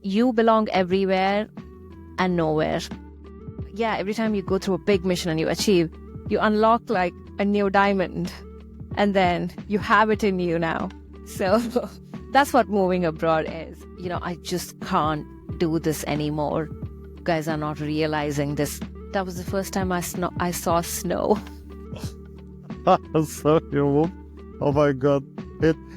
you belong everywhere and nowhere. Yeah, every time you go through a big mission and you achieve, you unlock like a new diamond, and then you have it in you now. So that's what moving abroad is. I just can't do this anymore. You guys are not realizing this. That was the first time I saw snow. So oh my God.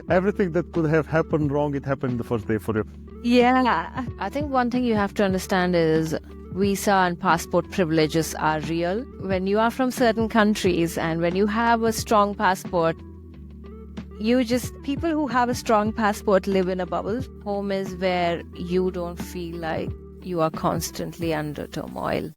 Everything that could have happened wrong, it happened the first day for you. Yeah. I think one thing you have to understand is visa and passport privileges are real. When you are from certain countries and when you have a strong passport, people who have a strong passport live in a bubble. Home is where you don't feel like you are constantly under turmoil.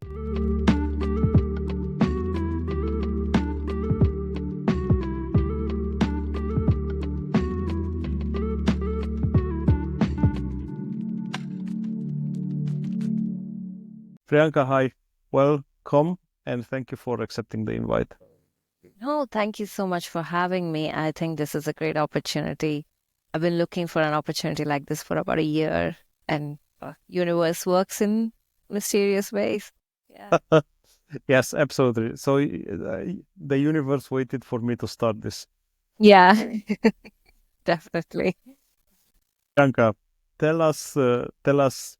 Priyanka, hi. Welcome and thank you for accepting the invite. No, thank you so much for having me. I think this is a great opportunity. I've been looking for an opportunity like this for about a year, and universe works in mysterious ways. Yeah. Yes, absolutely. So the universe waited for me to start this. Yeah, definitely. Priyanka, tell us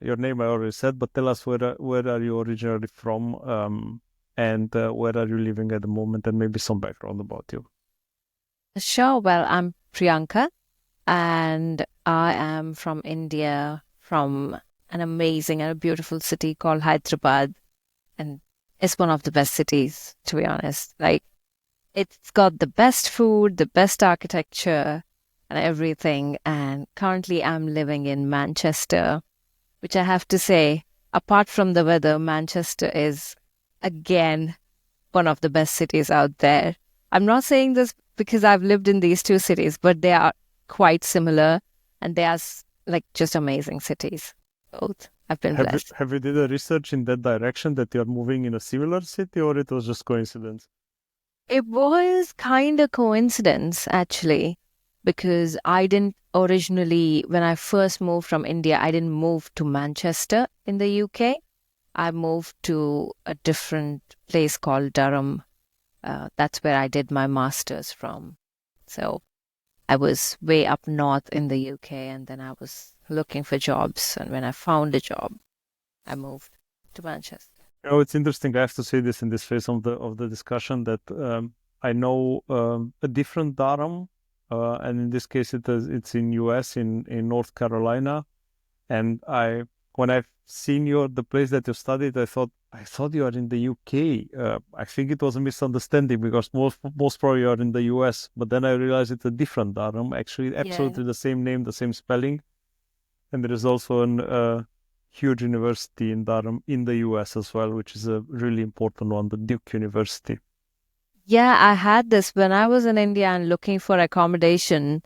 your name I already said, but tell us where are you originally from, and where are you living at the moment, and maybe some background about you. Sure. Well, I'm Priyanka, and I am from India, from an amazing and a beautiful city called Hyderabad. And it's one of the best cities, to be honest. Like, it's got the best food, the best architecture, and everything. And currently, I'm living in Manchester, which I have to say, apart from the weather, Manchester is, again, one of the best cities out there. I'm not saying this because I've lived in these two cities, but they are quite similar, and they are like just amazing cities. Both. I've been blessed. Have you did a research in that direction that you're moving in a similar city, or it was just coincidence? It was kind of coincidence, actually, because I didn't originally, when I first moved from India, I didn't move to Manchester in the UK. I moved to a different place called Durham. That's where I did my master's from. So I was way up north in the UK, and then I was looking for jobs. And when I found a job, I moved to Manchester. It's interesting. I have to say this in this phase of the discussion that I know a different Durham, and in this case it's in US in North Carolina, and when I've seen the place that you studied, I thought you are in the UK. I think it was a misunderstanding because most probably you are in the US, but then I realized it's a different Durham. Actually, absolutely the same name, the same spelling, and there is also an huge university in Durham in the US as well, which is a really important one, the Duke University. Yeah, I had this when I was in India and looking for accommodation,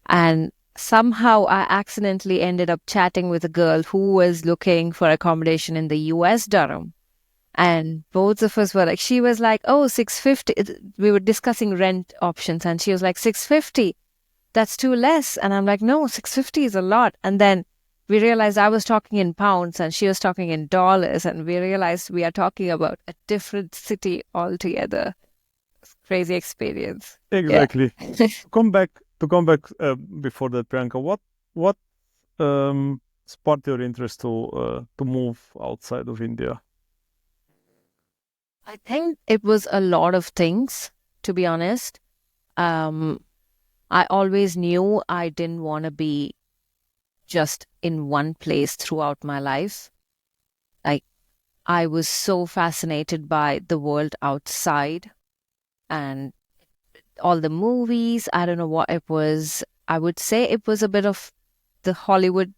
and somehow I accidentally ended up chatting with a girl who was looking for accommodation in the US Durham. And both of us were like, she was like, oh, 650. We were discussing rent options, and she was like, 650. That's too less. And I'm like, no, 650 is a lot. And then we realized I was talking in pounds and she was talking in dollars, and we realized we are talking about a different city altogether. Crazy experience. Exactly. Yeah. to come back before that, Priyanka, what sparked your interest to move outside of India? I think it was a lot of things, to be honest. I always knew I didn't want to be just in one place throughout my life. Like, I was so fascinated by the world outside and all the movies. I don't know what it was. I would say it was a bit of the Hollywood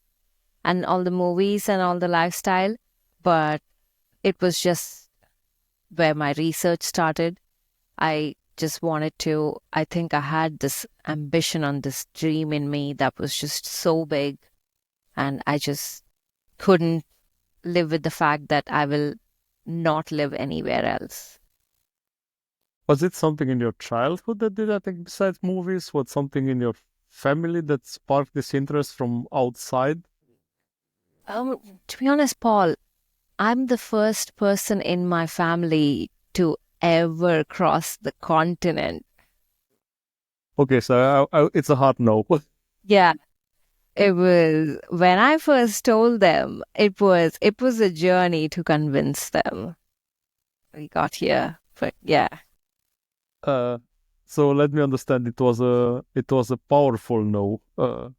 and all the movies and all the lifestyle, but it was just where my research started. I just wanted to, I think I had this ambition and this dream in me that was just so big, and I just couldn't live with the fact that I will not live anywhere else. Was it something in your childhood that did that, besides movies? Was something in your family that sparked this interest from outside? To be honest, Paul, I'm the first person in my family to ever cross the continent. Okay, so it's a hard no. Yeah, it was when I first told them, it was a journey to convince them. We got here. But yeah, Uh, so let me understand. It was a powerful no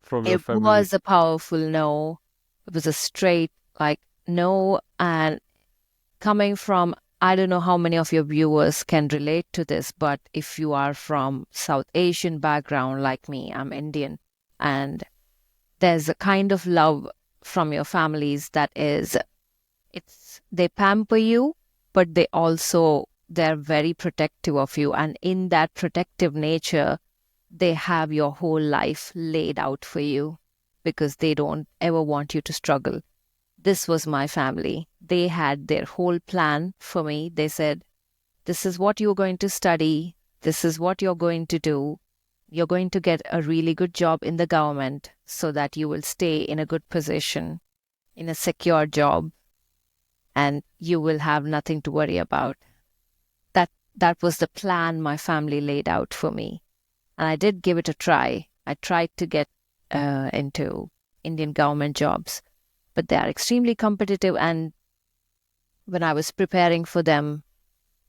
from your it family. was a powerful no. It was a straight like no. And coming from, I don't know how many of your viewers can relate to this, but if you are from South Asian background like me, I'm Indian, and there's a kind of love from your families that is, it's they pamper you, but they're very protective of you, and in that protective nature they have your whole life laid out for you because they don't ever want you to struggle. This was my family. They had their whole plan for me. They said, this is what you're going to study, this is what you're going to do. You're going to get a really good job in the government so that you will stay in a good position, in a secure job, and you will have nothing to worry about. That was the plan my family laid out for me. And I did give it a try. I tried to get into Indian government jobs, but they are extremely competitive. And when I was preparing for them,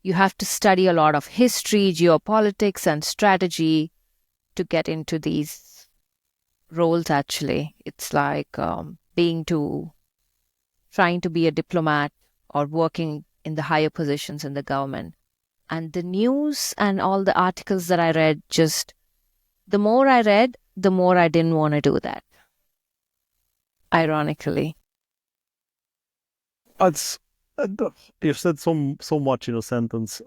you have to study a lot of history, geopolitics, and strategy to get into these roles, actually. It's like trying to be a diplomat or working in the higher positions in the government. And the news and all the articles that I read, just the more I read, the more I didn't want to do that, ironically. It's you said so much in a sentence,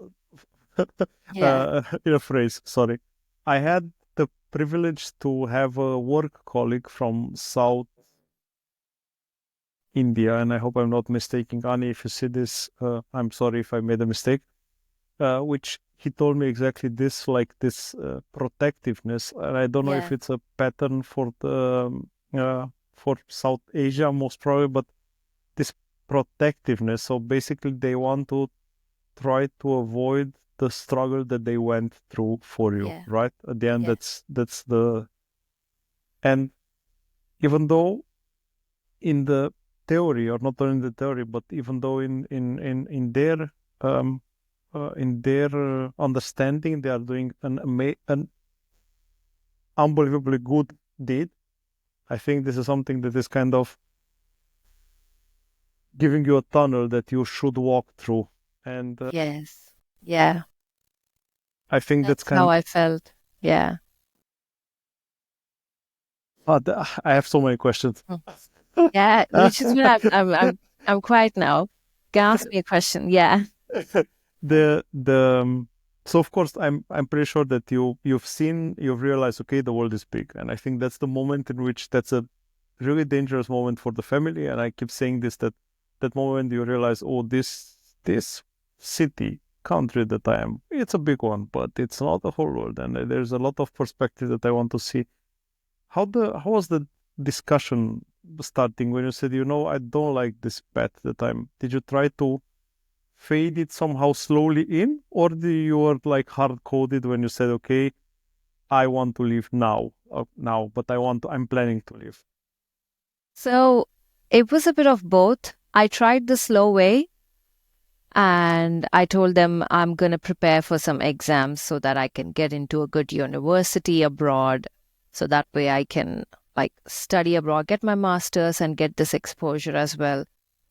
Yeah. in a phrase. Sorry, I had the privilege to have a work colleague from South India, and I hope I'm not mistaking. Ani, if you see this, I'm sorry if I made a mistake. Which he told me exactly this, like this protectiveness, and I don't know if Yeah. it's a pattern for South Asia, most probably, but this protectiveness. So basically, they want to try to avoid the struggle that they went through for you, Yeah. right? At the end, Yeah. that's the and even though in the theory, or not only in the theory, but even though um, in their understanding, they are doing an unbelievably good deed. I think this is something that is kind of giving you a tunnel that you should walk through, and Yes. Yeah. I think that's That's how kind. I felt. Yeah. I have so many questions. Mm. Yeah. Which is when I'm quiet now. Can ask me a question. Yeah. The so of course I'm pretty sure that you've realized, okay, the world is big, and I think that's the moment in which that's a really dangerous moment for the family. And I keep saying this, that moment you realize, oh, this city country that I am, it's a big one, but it's not the whole world, and there's a lot of perspective that I want to see. How was the discussion starting when you said, I don't like this path that I'm? Did you try to fade it somehow slowly in, or do you were like hard coded when you said, okay, I want to leave now, but I'm planning to leave? So it was a bit of both. I tried the slow way and I told them I'm going to prepare for some exams so that I can get into a good university abroad. So that way I can like study abroad, get my master's and get this exposure as well.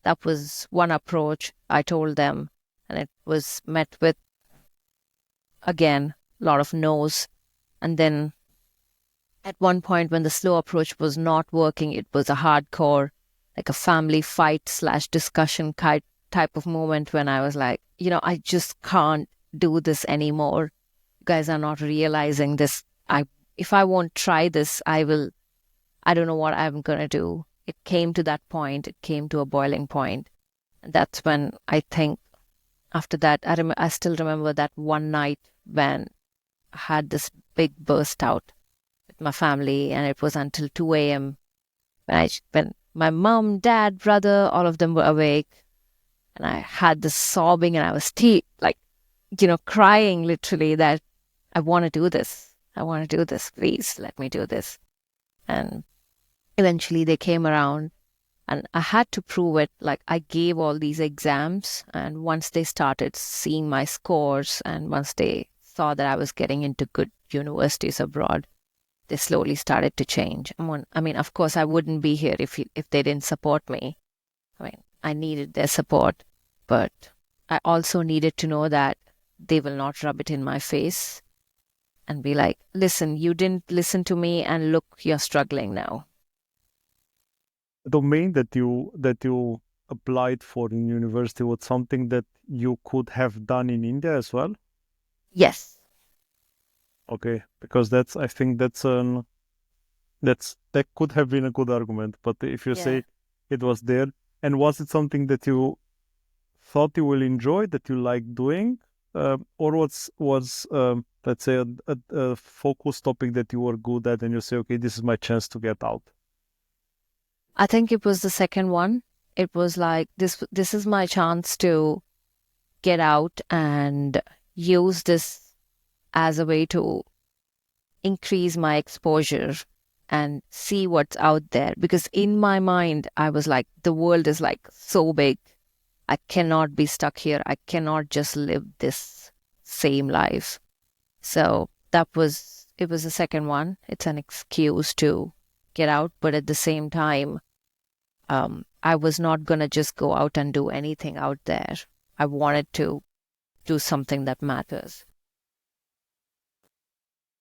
That was one approach I told them. And it was met with, again, a lot of no's. And then at one point, when the slow approach was not working, it was a hardcore, like a family fight slash discussion type of moment when I was like, I just can't do this anymore. You guys are not realizing this. If I won't try this, I don't know what I'm going to do. It came to that point. It came to a boiling point. And that's when I think after that, I still remember that one night when I had this big burst out with my family, and it was until 2 a.m. When My mom, dad, brother, all of them were awake. And I had this sobbing and I was like, crying literally that I want to do this. I want to do this. Please let me do this. And eventually they came around and I had to prove it. Like I gave all these exams. And once they started seeing my scores and once they saw that I was getting into good universities abroad, they slowly started to change. I mean, of course, I wouldn't be here if they didn't support me. I mean, I needed their support, but I also needed to know that they will not rub it in my face and be like, listen, you didn't listen to me and look, you're struggling now. The domain that you applied for in university was something that you could have done in India as well? Yes. Okay, because that's I think that could have been a good argument. But if you Yeah. say it was there, and was it something that you thought you will enjoy, that you like doing, or was let's say a focus topic that you were good at, and you say, okay, this is my chance to get out. I think it was the second one. It was like this is my chance to get out and use this as a way to increase my exposure and see what's out there. Because in my mind, I was like, the world is like so big. I cannot be stuck here. I cannot just live this same life. So it was the second one. It's an excuse to get out. But at the same time, I was not going to just go out and do anything out there. I wanted to do something that matters.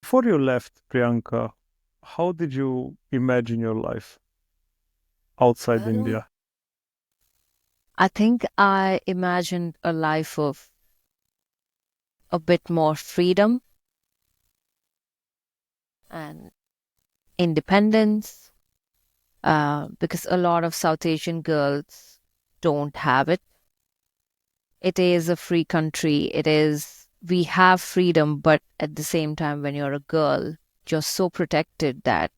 Before you left, Priyanka, how did you imagine your life outside Um, India? I think I imagined a life of a bit more freedom and independence, because a lot of South Asian girls don't have it. It is a free country. We have freedom, but at the same time, when you're a girl, you're so protected that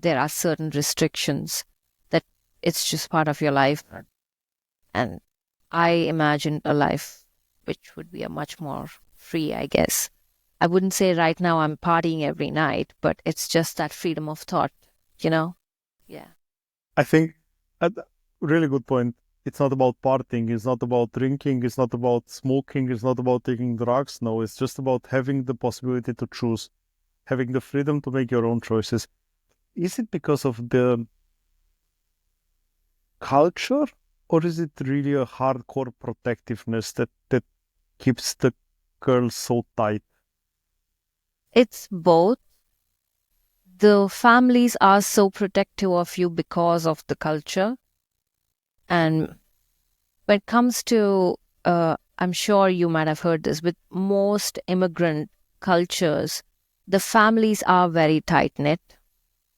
there are certain restrictions that it's just part of your life. And I imagined a life which would be a much more free, I guess. I wouldn't say right now I'm partying every night, but it's just that freedom of thought, you know? Yeah. I think a really good point. It's not about partying, it's not about drinking, it's not about smoking, it's not about taking drugs. No, it's just about having the possibility to choose, having the freedom to make your own choices. Is it because of the culture, or is it really a hardcore protectiveness that keeps the girls so tight? It's both. The families are so protective of you because of the culture. And when it comes to, I'm sure you might have heard this, with most immigrant cultures, the families are very tight knit,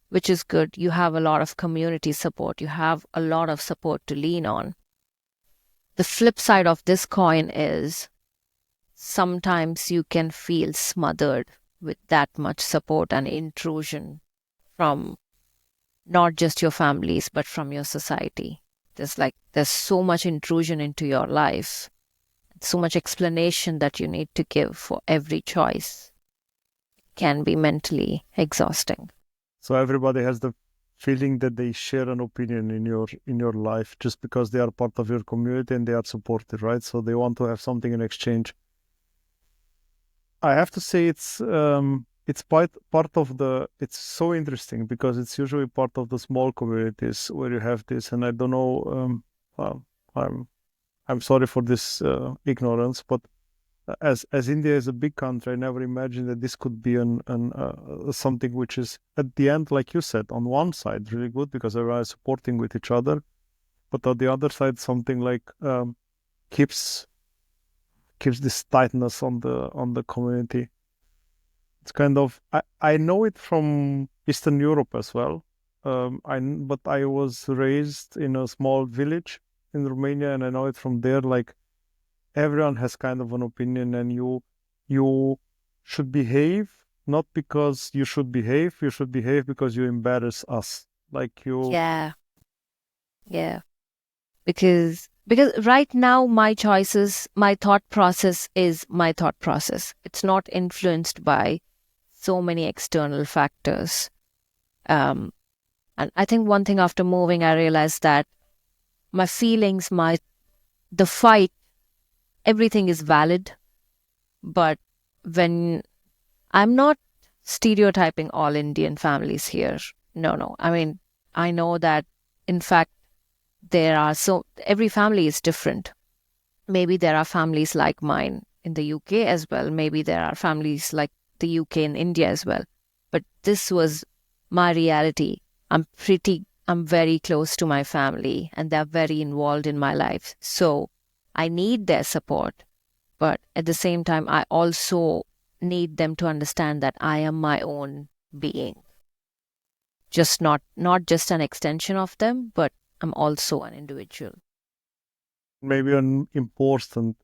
which is good. You have a lot of community support, you have a lot of support to lean on. The flip side of this coin is sometimes you can feel smothered with that much support and intrusion from not just your families, but from your society. There's so much intrusion into your life, so much explanation that you need to give for every choice. Can be mentally exhausting. So everybody has the feeling that they share an opinion in your life just because they are part of your community and they are supported, right? So they want to have something in exchange. I have to say it's part of the it's so interesting because it's usually part of the small communities where you have this, and I don't know, well, I'm sorry for this ignorance, but as India is a big country, I never imagined that this could be an something which is at the end, like you said, on one side really good because everyone is supporting with each other, but on the other side, something like keeps keeps this tightness on the community. It's kind of I know it from Eastern Europe as well. But I was raised in a small village in Romania, and I know it from there. Like everyone has kind of an opinion, and you should behave not because you should behave. You should behave because you embarrass us. Like you Yeah. Yeah. Because right now my choices, my thought process is my thought process. It's not influenced by so many external factors. Um, and I think one thing after moving, I realized that my feelings, the fight, everything is valid. But when I'm not stereotyping all Indian families here, no, no. I mean, I know that in fact, every family is different. Maybe there are families like mine in the UK as well. Maybe there are families like the UK in India as well. But this was my reality. I'm very close to my family and they're very involved in my life. So I need their support. But at the same time, I also need them to understand that I am my own being, just not just an extension of them, but I'm also an individual. Maybe an important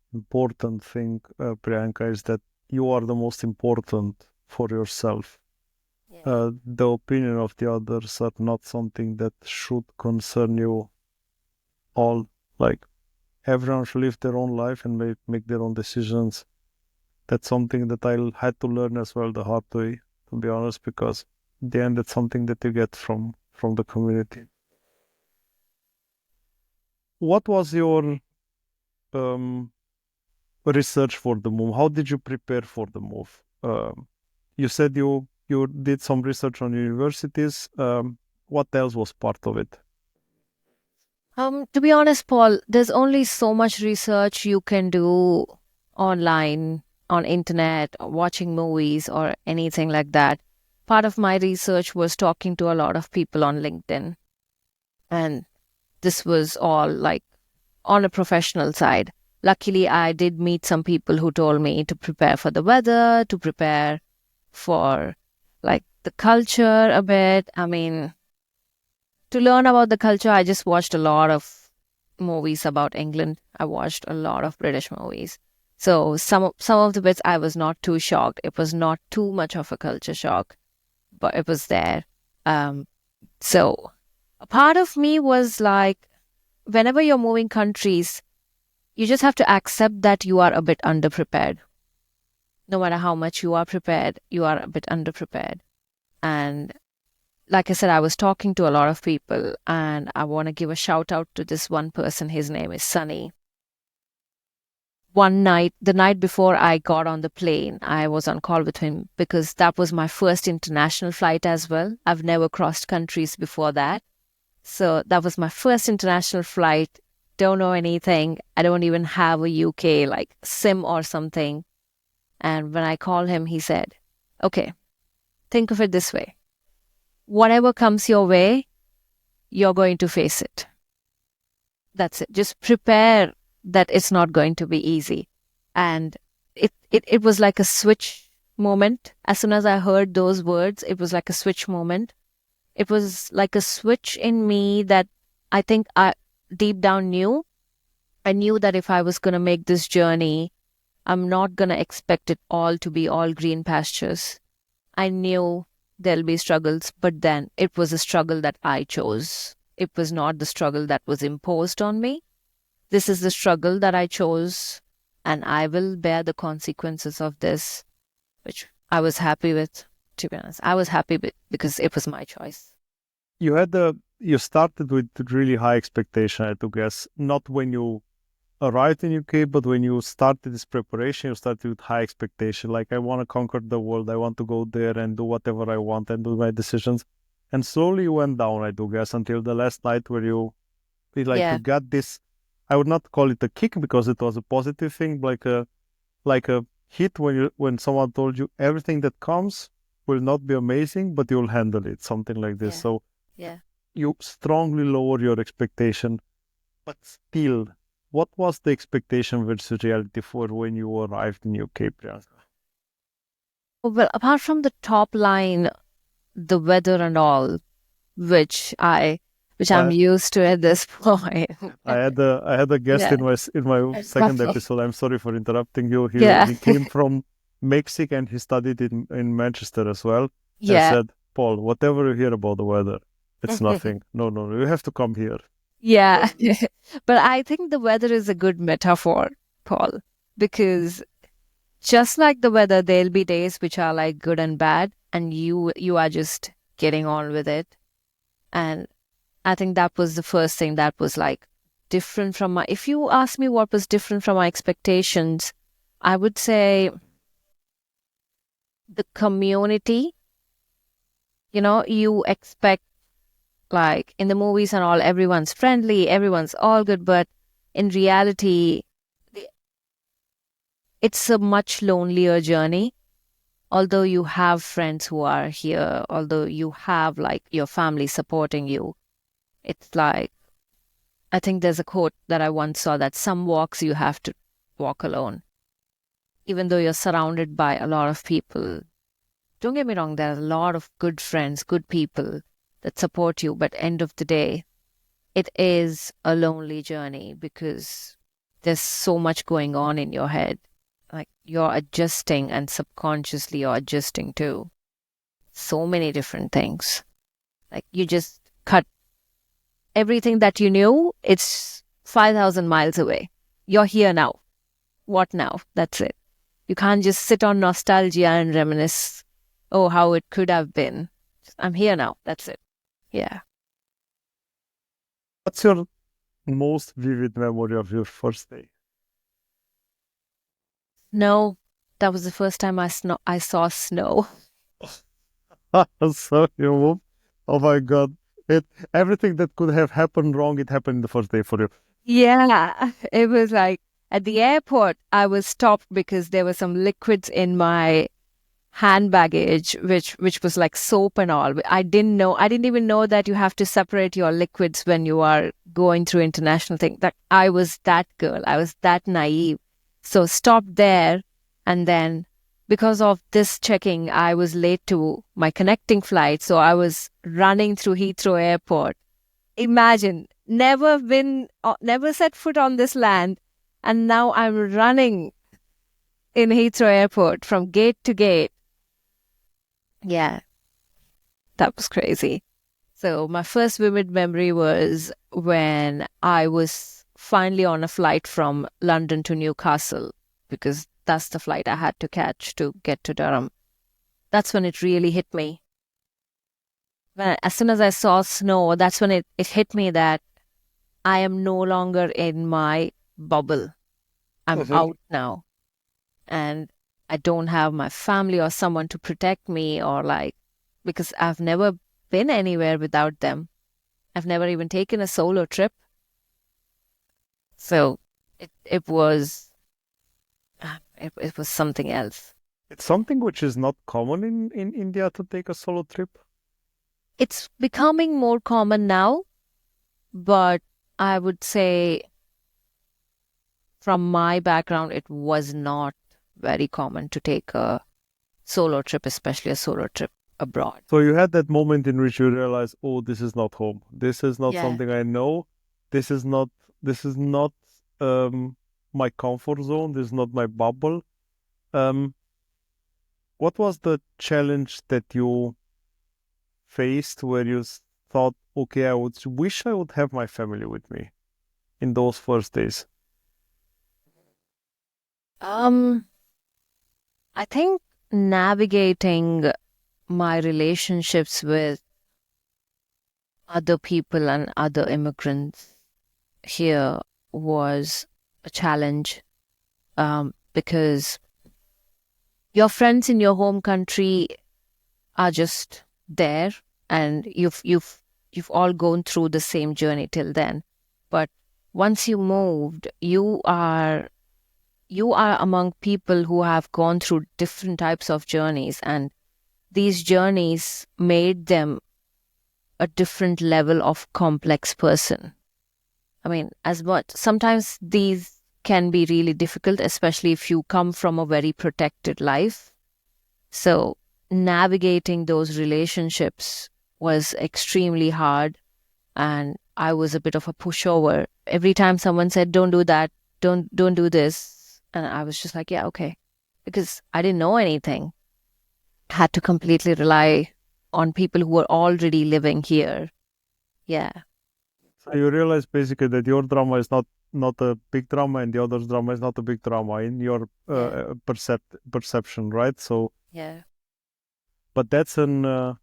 thing, Priyanka, is that you are the most important for yourself. Yeah. The opinion of the others are not something that should concern you all. Like everyone should live their own life and make their own decisions. That's something that I had to learn as well the hard way, to be honest, because in the end, it's something that you get from the community. What was your um, research for the move? How did you prepare for the move? You said you did some research on universities. What else was part of it? To be honest, Paul, there's only so much research you can do online, on internet, or watching movies or anything like that. Part of my research was talking to a lot of people on LinkedIn. And this was all like on a professional side. Luckily, I did meet some people who told me to prepare for the weather, to prepare for like the culture a bit. I mean, to learn about the culture, I just watched a lot of movies about England. I watched a lot of British movies. So some of the bits I was not too shocked. It was not too much of a culture shock, but it was there. Um, so a part of me was like, whenever you're moving countries, you just have to accept that you are a bit underprepared. No matter how much you are prepared, you are a bit underprepared. And like I said, I was talking to a lot of people, and I want to give a shout out to this one person. His name is Sunny. One night, the night before I got on the plane, I was on call with him because that was my first international flight as well. I've never crossed countries before that. So that was my first international flight. Don't know anything. I don't even have a UK like SIM or something. And when I called him, he said, okay, think of it this way. Whatever comes your way, you're going to face it. That's it. Just prepare that it's not going to be easy. And it was like a switch moment. As soon as I heard those words, it was like a switch moment. It was like a switch in me that I think I deep down knew. I knew that if I was going to make this journey, I'm not going to expect it all to be all green pastures. I knew there'll be struggles, but then it was a struggle that I chose. It was not the struggle that was imposed on me. This is the struggle that I chose, and I will bear the consequences of this, which I was happy with, to be honest. I was happy with because it was my choice. You started with really high expectation, I had to guess. Not when you arrived in UK, but when you started this preparation, you started with high expectation. Like I want to conquer the world, I want to go there and do whatever I want and do my decisions. And slowly you went down, I do guess, until the last night where you feel like you Yeah, got this. I would not call it a kick because it was a positive thing, like a hit when someone told you everything that comes will not be amazing, but you'll handle it, something like this. yeah, So yeah. you strongly lower your expectation, but still, what was the expectation versus reality for when you arrived in UK, Priyanka? Well, apart from the top line, the weather and all, which I which I'm I used to at this point. I had a guest Yeah. in my second Okay. episode. I'm sorry for interrupting you. Yeah. He came from Mexico and he studied in Manchester as well, and Yeah. said, Paul, whatever you hear about the weather, it's nothing. No, no, no, you have to come here. Yeah. But I think the weather is a good metaphor, Paul, because just like the weather, there'll be days which are like good and bad, and you are just getting on with it. And I think that was the first thing that was like different from my, if you ask me what was different from my expectations, I would say the community. You expect, like in the movies and all, everyone's friendly, everyone's all good, but in reality, it's a much lonelier journey. Although you have friends who are here, although you have like your family supporting you, it's like, I think there's a quote that I once saw that some walks you have to walk alone. Even though you're surrounded by a lot of people, don't get me wrong, there are a lot of good friends, good people that support you, but end of the day, it is a lonely journey because there's so much going on in your head. Like you're adjusting and subconsciously you're adjusting to so many different things. Like you just cut everything that you knew, it's 5,000 miles away. You're here now. What now? That's it. You can't just sit on nostalgia and reminisce, oh, how it could have been. I'm here now. That's it. Yeah. What's your most vivid memory of your first day? No, that was the first time I saw snow. So you moved. Oh my God. It everything that could have happened wrong, it happened the first day for you. Yeah, it was like at the airport, I was stopped because there were some liquids in my hand baggage, which was like soap and all. I didn't even know that you have to separate your liquids when you are going through international thing. That I was that girl. I was that naive. So stopped there, and then because of this checking, I was late to my connecting flight. So I was running through Heathrow Airport. Imagine, never set foot on this land, and now I'm running in Heathrow Airport from gate to gate. Yeah, that was crazy. So my first vivid memory was when I was finally on a flight from London to Newcastle, because that's the flight I had to catch to get to Durham. That's when it really hit me. As soon as I saw snow, that's when it hit me that I am no longer in my bubble. I'm Mhm. out now. And I don't have my family or someone to protect me, or like, because I've never been anywhere without them. I've never even taken a solo trip. So it was something else. It's something which is not common in India to take a solo trip. It's becoming more common now, but I would say from my background, it was not very common to take a solo trip, especially a solo trip abroad. So you had that moment in which you realize, oh, this is not home. This is not Yeah. something I know. This is not this is not um my comfort zone. This is not my bubble. Um, what was the challenge that you faced where you thought, okay, I would wish I would have my family with me in those first days? Um, I think navigating my relationships with other people and other immigrants here was a challenge, because your friends in your home country are just there, and you've all gone through the same journey till then. But once you moved, you are among people who have gone through different types of journeys, and these journeys made them a different level of complex person. I mean, as much sometimes these can be really difficult, especially if you come from a very protected life. So navigating those relationships was extremely hard, and I was a bit of a pushover. Every time someone said, "Don't do that, don't do this," and I was just like, "Yeah, okay," because I didn't know anything. Had to completely rely on people who were already living here. Yeah. So you realize basically that your drama is not a big drama, and the other's drama is not a big drama in your Yeah. perception, right? So, Yeah. but that's an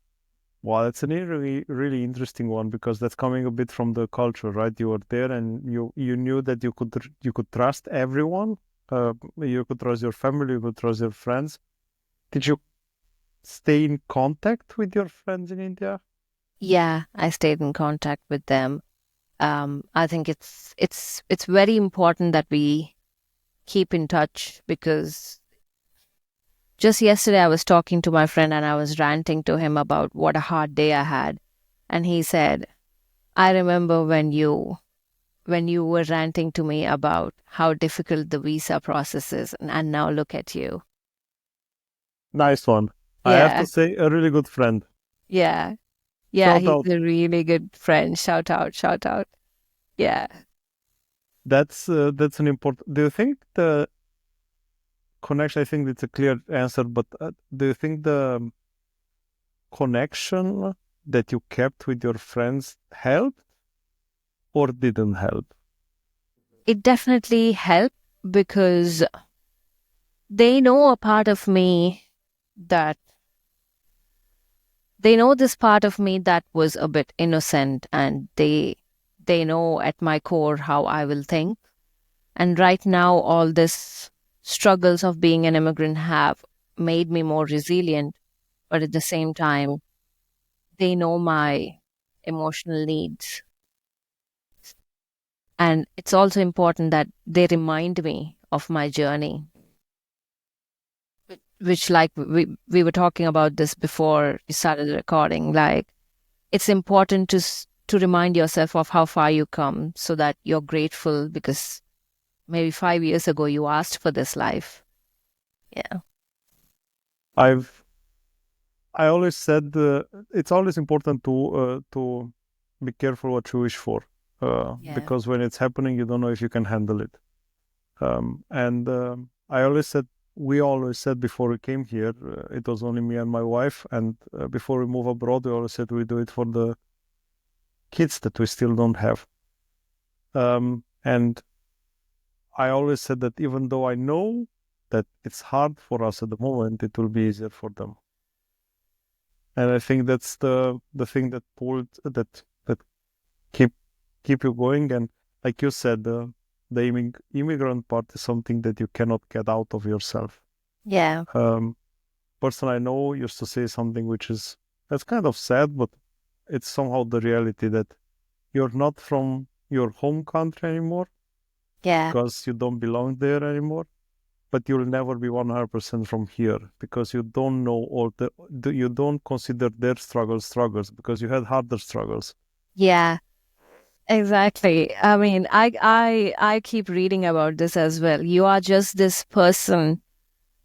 well, it's a really really interesting one because that's coming a bit from the culture, right? You were there and you knew that you could trust everyone. You could trust your family, you could trust your friends. Did you stay in contact with your friends in India? Yeah, I stayed in contact with them. I think it's very important that we keep in touch because just yesterday I was talking to my friend and I was ranting to him about what a hard day I had. And he said, I remember when you were ranting to me about how difficult the visa process is, and now look at you. Nice one. I have Yeah, to say, a really good friend. yeah, yeah. Shout He's out. a really good friend. Shout out, shout out. Yeah. That's an important. Do you think the connection? I think it's a clear answer, but do you think the connection that you kept with your friends helped or didn't help? It definitely helped because they know a part of me that they know this part of me that was a bit innocent, and they know at my core how I will think. And right now all this struggles of being an immigrant have made me more resilient, but at the same time they know my emotional needs. And it's also important that they remind me of my journey, which, like, we were talking about this before we started recording. Like, it's important to remind yourself of how far you come so that you're grateful because maybe 5 years ago you asked for this life. Yeah. I've I always said it's always important to be careful what you wish for, Yeah. because when it's happening, you don't know if you can handle it. And I always said we always said before we came here, it was only me and my wife, and before we move abroad, we always said we do it for the kids that we still don't have. And I always said that even though I know that it's hard for us at the moment, it will be easier for them. And I think that's the thing that pulled that keep keep you going. And like you said, the immigrant part is something that you cannot get out of yourself. Yeah. Um, Person I know used to say something which is that's kind of sad, but it's somehow the reality that you're not from your home country anymore Yeah. because you don't belong there anymore. But you'll never be 100% from here because you don't know you don't consider their struggles because you had harder struggles. Yeah. Exactly. I mean, I keep reading about this as well. You are just this person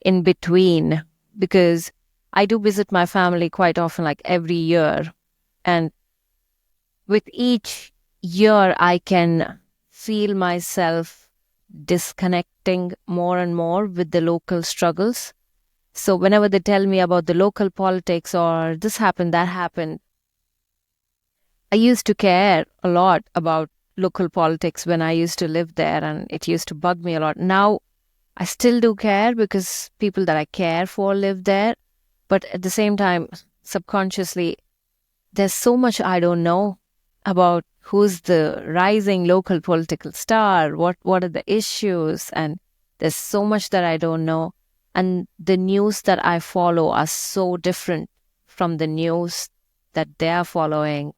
in between because I do visit my family quite often, like every year. And with each year, I can feel myself disconnecting more and more with the local struggles. So whenever they tell me about the local politics or this happened, that happened, I used to care a lot about local politics when I used to live there, and it used to bug me a lot. Now I still do care because people that I care for live there. But at the same time, subconsciously, there's so much I don't know about who's the rising local political star, what are the issues, and there's so much that I don't know. And the news that I follow are so different from the news that they are following.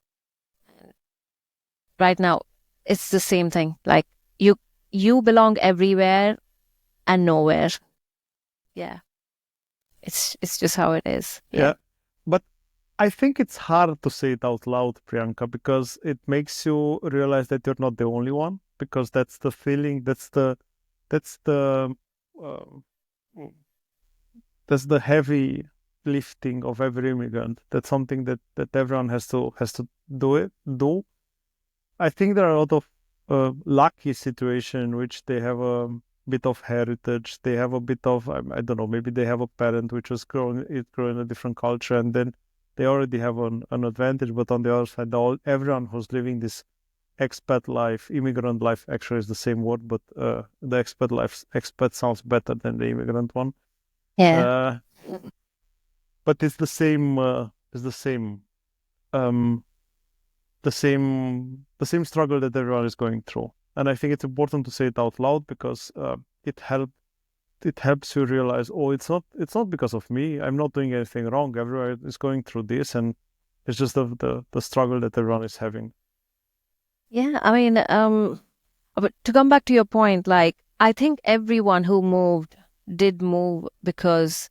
Right now, it's the same thing. Like, you you belong everywhere and nowhere. Yeah. It's just how it is. Yeah. Yeah. But I think it's hard to say it out loud, Priyanka, because it makes you realize that you're not the only one, because that's the feeling, that's the uh, that's the heavy lifting of every immigrant. That's something that everyone has to do. I think there are a lot of lucky situation in which they have a bit of heritage. They have a bit of I don't know. Maybe they have a parent which was grown in a different culture, and then they already have an advantage. But on the other side, everyone who's living this expat life, immigrant life actually is the same word, but the expat sounds better than the immigrant one. Yeah. Uh, but it's the same. It's um, the same struggle that everyone is going through. And I think it's important to say it out loud because it helps you realize, oh, it's not because of me. I'm not doing anything wrong. Everyone is going through this, and it's just the struggle that everyone is having. Yeah. I mean, but to come back to your point, like, I think everyone who moved did move because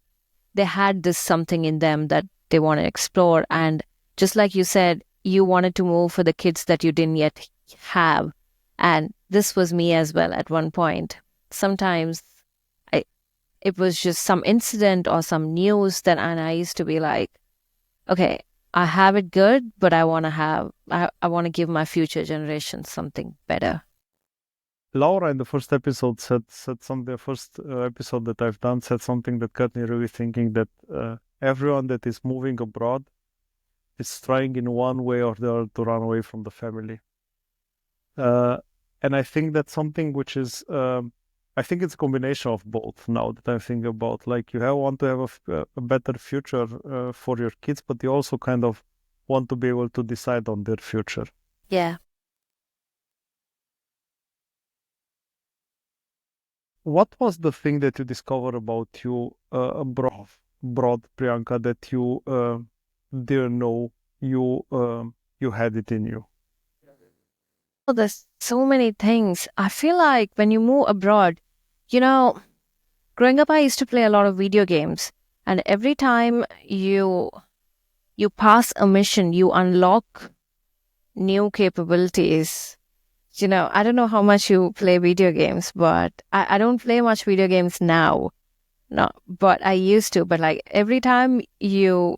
they had this something in them that they want to explore. And just like you said, you wanted to move for the kids that you didn't yet have. And this was me as well at one point. Sometimes I, it was just some incident or some news that, and I used to be like, okay, I have it good, but I want to give my future generations something better. Laura in the first episode said something. The first episode that I've done said something that got me really thinking that everyone that is moving abroad is trying in one way or the other to run away from the family. Uh, and I think that's something which is, I think it's a combination of both now that I'm thinking about. Like want to have a better future for your kids, but you also kind of want to be able to decide on their future. Yeah. What was the thing that you discovered about you abroad, Priyanka, that you didn't know you had it in you? Oh, there's so many things. I feel like when you move abroad, you know, growing up, I used to play a lot of video games, and every time you pass a mission, you unlock new capabilities. I don't know how much you play video games, but I don't play much video games now. No, but I used to. But like every time you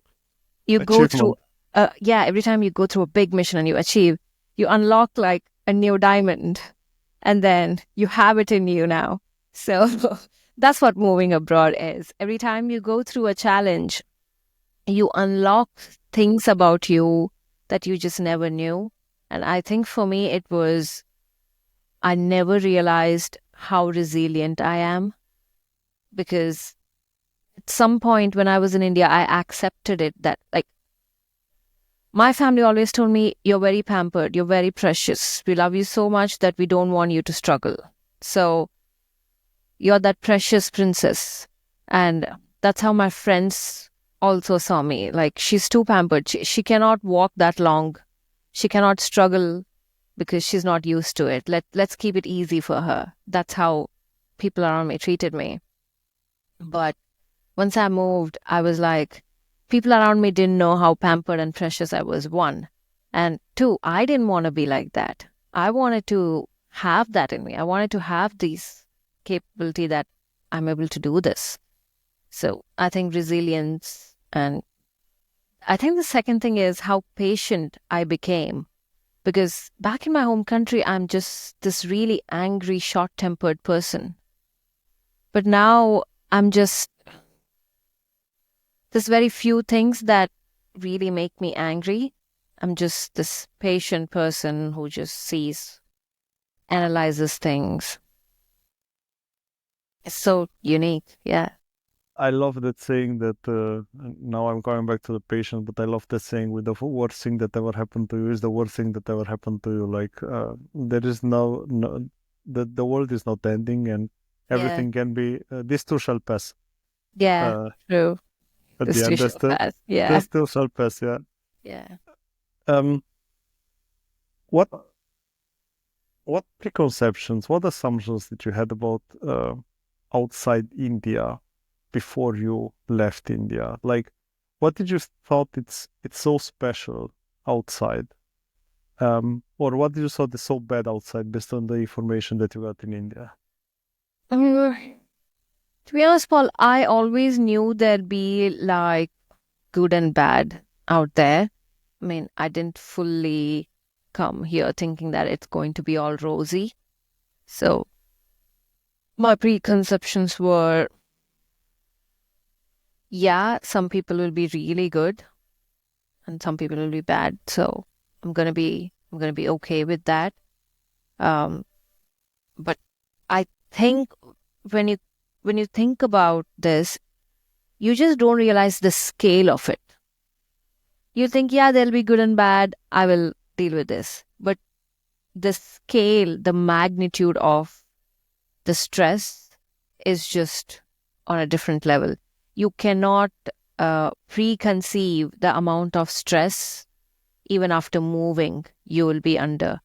go through, Achievement. every time you go through a big mission and you achieve, you unlock like a new diamond, and then you have it in you now. So that's what moving abroad is. Every time you go through a challenge, you unlock things about you that you just never knew. And I think for me, it was, I never realized how resilient I am, because at some point when I was in India, I accepted it that, like, my family always told me, you're very pampered, you're very precious. We love you so much that we don't want you to struggle. So you're that precious princess. And that's how my friends also saw me. Like, she's too pampered. She cannot walk that long. She cannot struggle because she's not used to it. Let's keep it easy for her. That's how people around me treated me. But once I moved, I was like, people around me didn't know how pampered and precious I was, one. And two, I didn't want to be like that. I wanted to have that in me. I wanted to have these capability that I'm able to do this. So I think resilience. And I think the second thing is how patient I became. Because back in my home country, I'm just this really angry, short tempered person. But now I'm just, there's very few things that really make me angry. I'm just this patient person who just sees, analyzes things. It's so unique. Yeah. I love that saying that now I'm coming back to the patient, but I love that saying with the worst thing that ever happened to you is the worst thing that ever happened to you. Like there is no the world is not ending and Yeah. everything can be this too shall pass. Yeah. Uh, True. at This the too end, shall pass. Yeah. this too shall pass. Yeah. Yeah. Um. What what preconceptions, what assumptions did you had about outside India before you left India? Like, what did you thought it's so special outside? Or what did you thought is so bad outside based on the information that you got in India? Mm, to be honest, Paul, I always knew there'd be like good and bad out there. I mean, I didn't fully come here thinking that it's going to be all rosy. So my preconceptions were, yeah, some people will be really good and some people will be bad. So I'm gonna be okay with that. Um, but I think when you when you think about this, you just don't realize the scale of it. You think, yeah, there'll be good and bad. I will deal with this. But the scale, the magnitude of the stress is just on a different level. You cannot preconceive the amount of stress even after moving you will be under,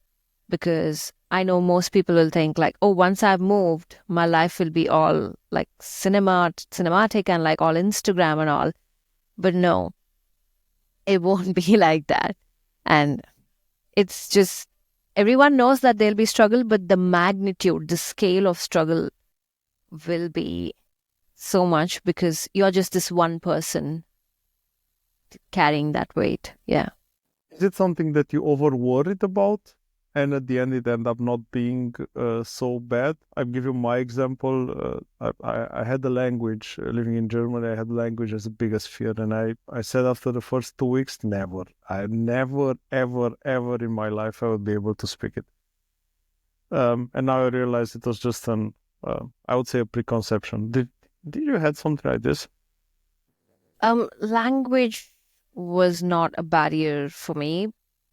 because I know most people will think like, oh, once I've moved, my life will be all like cinematic and like all Instagram and all. But no, it won't be like that. And it's just everyone knows that there'll be struggle, but the magnitude, the scale of struggle will be so much because you're just this one person carrying that weight. Yeah. Is it something that you over worried about? And at the end, it end up not being so bad. I'll give you my example. I had the language living in Germany. I had language as the biggest fear, and I said after the first 2 weeks, never. I never, ever, ever in my life I would be able to speak it. And now I realize it was just I would say a preconception. Did you had something like this? Language was not a barrier for me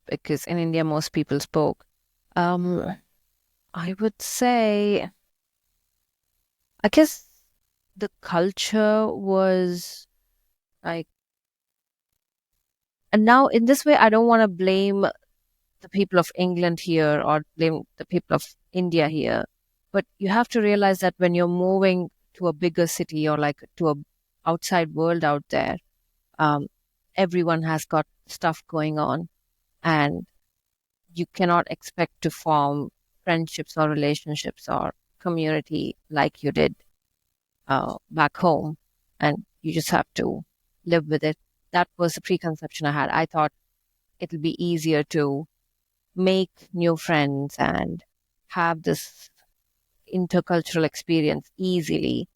because in India most people spoke. Um, I would say, I guess the culture was like, and now in this way, I don't want to blame the people of England here or blame the people of India here. But you have to realize that when you're moving to a bigger city or like to a outside world out there, um, everyone has got stuff going on, and you cannot expect to form friendships or relationships or community like you did back home, and you just have to live with it. That was the preconception I had. I thought it'll be easier to make new friends and have this intercultural experience easily.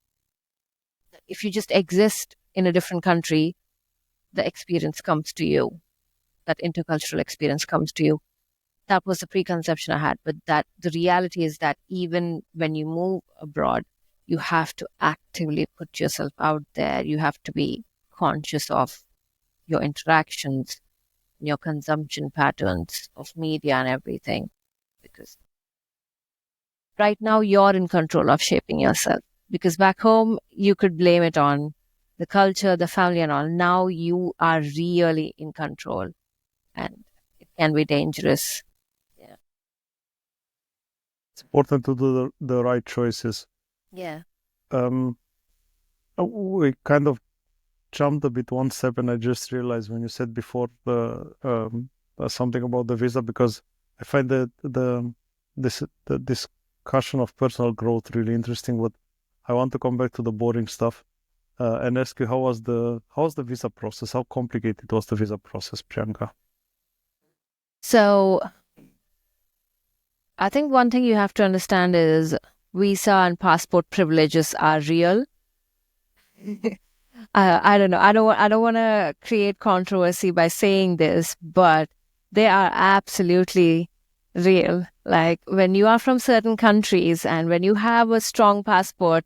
If you just exist in a different country, the experience comes to you. That intercultural experience comes to you. That was the preconception I had. But that the reality is that even when you move abroad, you have to actively put yourself out there. You have to be conscious of your interactions, your consumption patterns of media and everything. Because right now you're in control of shaping yourself. Because back home, you could blame it on the culture, the family, and all. Now you are really in control, and it can be dangerous. Yeah. It's important to do the right choices. Yeah. Um, we kind of jumped a bit one step, and I just realized when you said before the something about the visa, because I find that the discussion of personal growth really interesting. But I want to come back to the boring stuff and ask you how was the visa process? How complicated was the visa process, Priyanka? So I think one thing you have to understand is visa and passport privileges are real. I don't know. I don't want to create controversy by saying this, but they are absolutely real. Like when you are from certain countries and when you have a strong passport,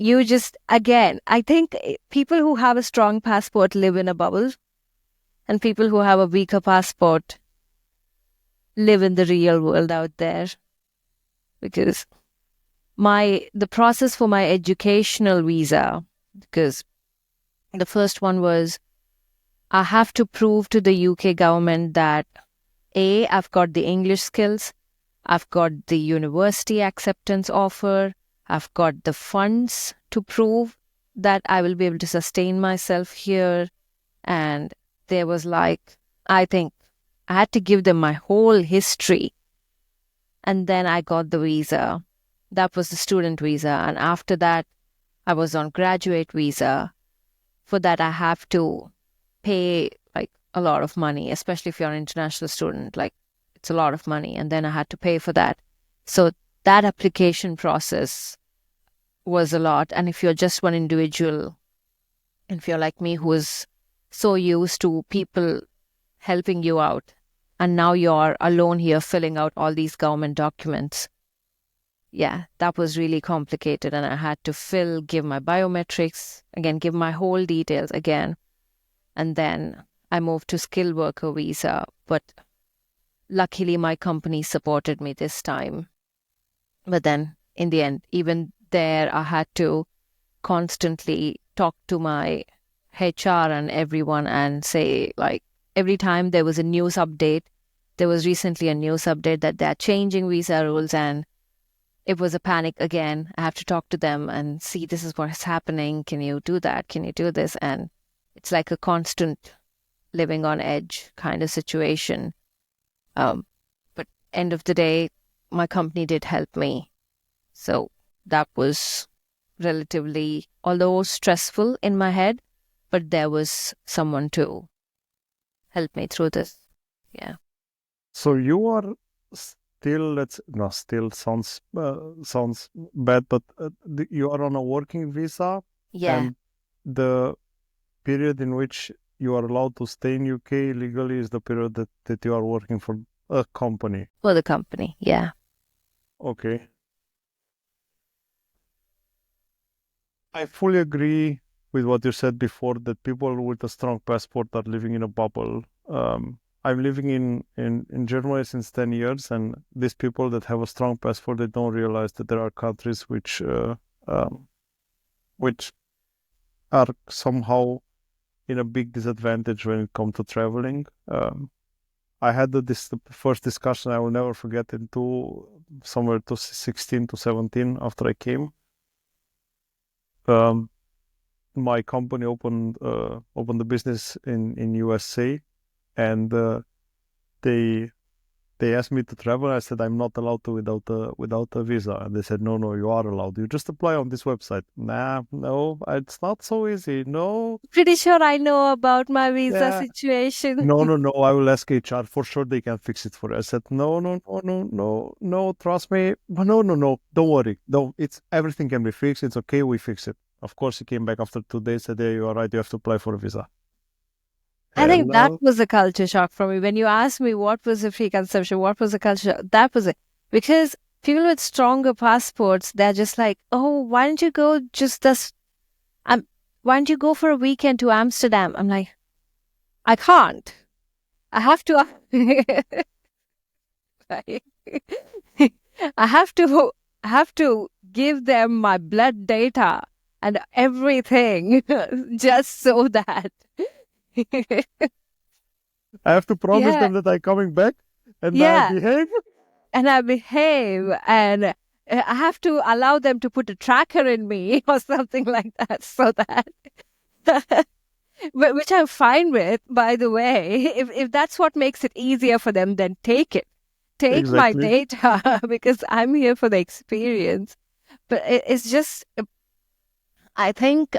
you just, again, I think people who have a strong passport live in a bubble, and people who have a weaker passport live in the real world out there. Because the process for my educational visa, because the first one was I have to prove to the UK government that I've got the English skills, I've got the university acceptance offer, I've got the funds to prove that I will be able to sustain myself here. And there was like, I think I had to give them my whole history. And then I got the visa. That was the student visa. And after that, I was on graduate visa. For that, I have to pay like a lot of money, especially if you're an international student. Like it's a lot of money. And then I had to pay for that. So that application process was a lot. And if you're just one individual, and if you're like me, who is so used to people helping you out, and now you're alone here filling out all these government documents. Yeah, that was really complicated. And I had to give my biometrics again, give my whole details again. And then I moved to skilled worker visa. But luckily, my company supported me this time. But then in the end, even there, I had to constantly talk to my HR and everyone and say, like, every time there was a news update, there was recently a news update that they're changing visa rules, and it was a panic again. I have to talk to them and see, this is what is happening. Can you do that? Can you do this? And it's like a constant living on edge kind of situation. But end of the day, my company did help me. So that was relatively, although stressful in my head, but there was someone to help me through this. Yeah. So you are still, still sounds bad, but you are on a working visa, Yeah. and the period in which you are allowed to stay in UK legally is the period that you are working for a company. For the company. Yeah. Okay. I fully agree with what you said before, that people with a strong passport are living in a bubble. I'm living in Germany since 10 years, and these people that have a strong passport, they don't realize that there are countries which are somehow in a big disadvantage when it comes to traveling. I had the first discussion I will never forget somewhere to 16 to 17 after I came. My company opened the business in USA, and they asked me to travel. I said I'm not allowed to without a visa, and they said no, you are allowed. You just apply on this website. Nah, no, it's not so easy. No, Pretty sure I know about my visa yeah, situation. no. I will ask HR for sure. They can fix it for you. I said no. Trust me. But no. Don't worry. No, it's everything can be fixed. It's okay. We fix it. Of course, he came back after 2 days. Said, "Yeah, you are right. You have to apply for a visa." I think that Hello. was a culture shock for me. When you asked me what was the free consumption, what was the culture shock, that was it. Because people with stronger passports, they're just like, oh, why don't you go just this, why don't you go for a weekend to Amsterdam? I'm like, I can't. I have to. Right? I have to give them my blood data and everything just so that. I have to promise Yeah, them that I'm coming back and I yeah. behave. And I behave, and I have to allow them to put a tracker in me or something like that, so that which I'm fine with, by the way. If that's what makes it easier for them, then take it. Take my Exactly. data because I'm here for the experience. But it's just, I think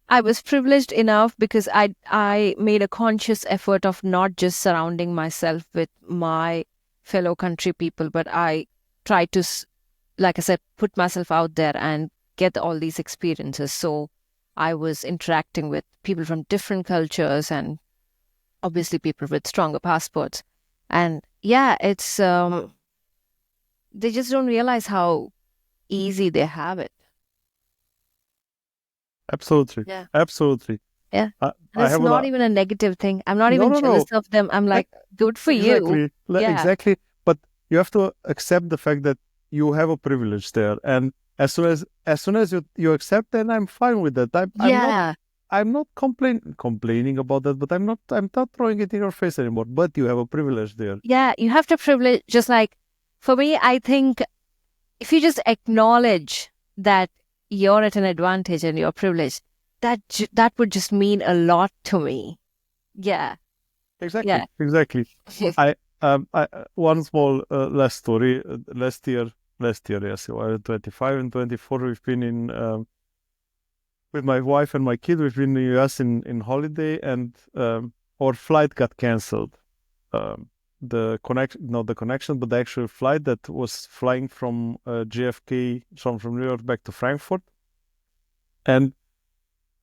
I was privileged enough because I made a conscious effort of not just surrounding myself with my fellow country people, but I tried to, like I said, put myself out there and get all these experiences. So I was interacting with people from different cultures and obviously people with stronger passports. And yeah, it's they just don't realize how easy they have it. Absolutely. Yeah. Absolutely. Yeah. And I it's have not a even a negative thing. I'm not no, even no, jealous no. of them. I'm E- like, good for you. Exactly. Yeah. Exactly. But you have to accept the fact that you have a privilege there. And as soon as you accept, then I'm fine with that. Yeah. I'm not complaining about that, but I'm not throwing it in your face anymore. But you have a privilege there. Yeah. You have to privilege, just like for me, I think if you just acknowledge that you're at an advantage and you're privileged, that would just mean a lot to me. Yeah. Exactly. Yeah. Exactly. I one small last story. Last year, yes, so I was 25 and 24. We've been in with my wife and my kid. We've been in the US in holiday, and our flight got canceled. The connection, not the connection, but the actual flight that was flying from JFK, from New York back to Frankfurt. And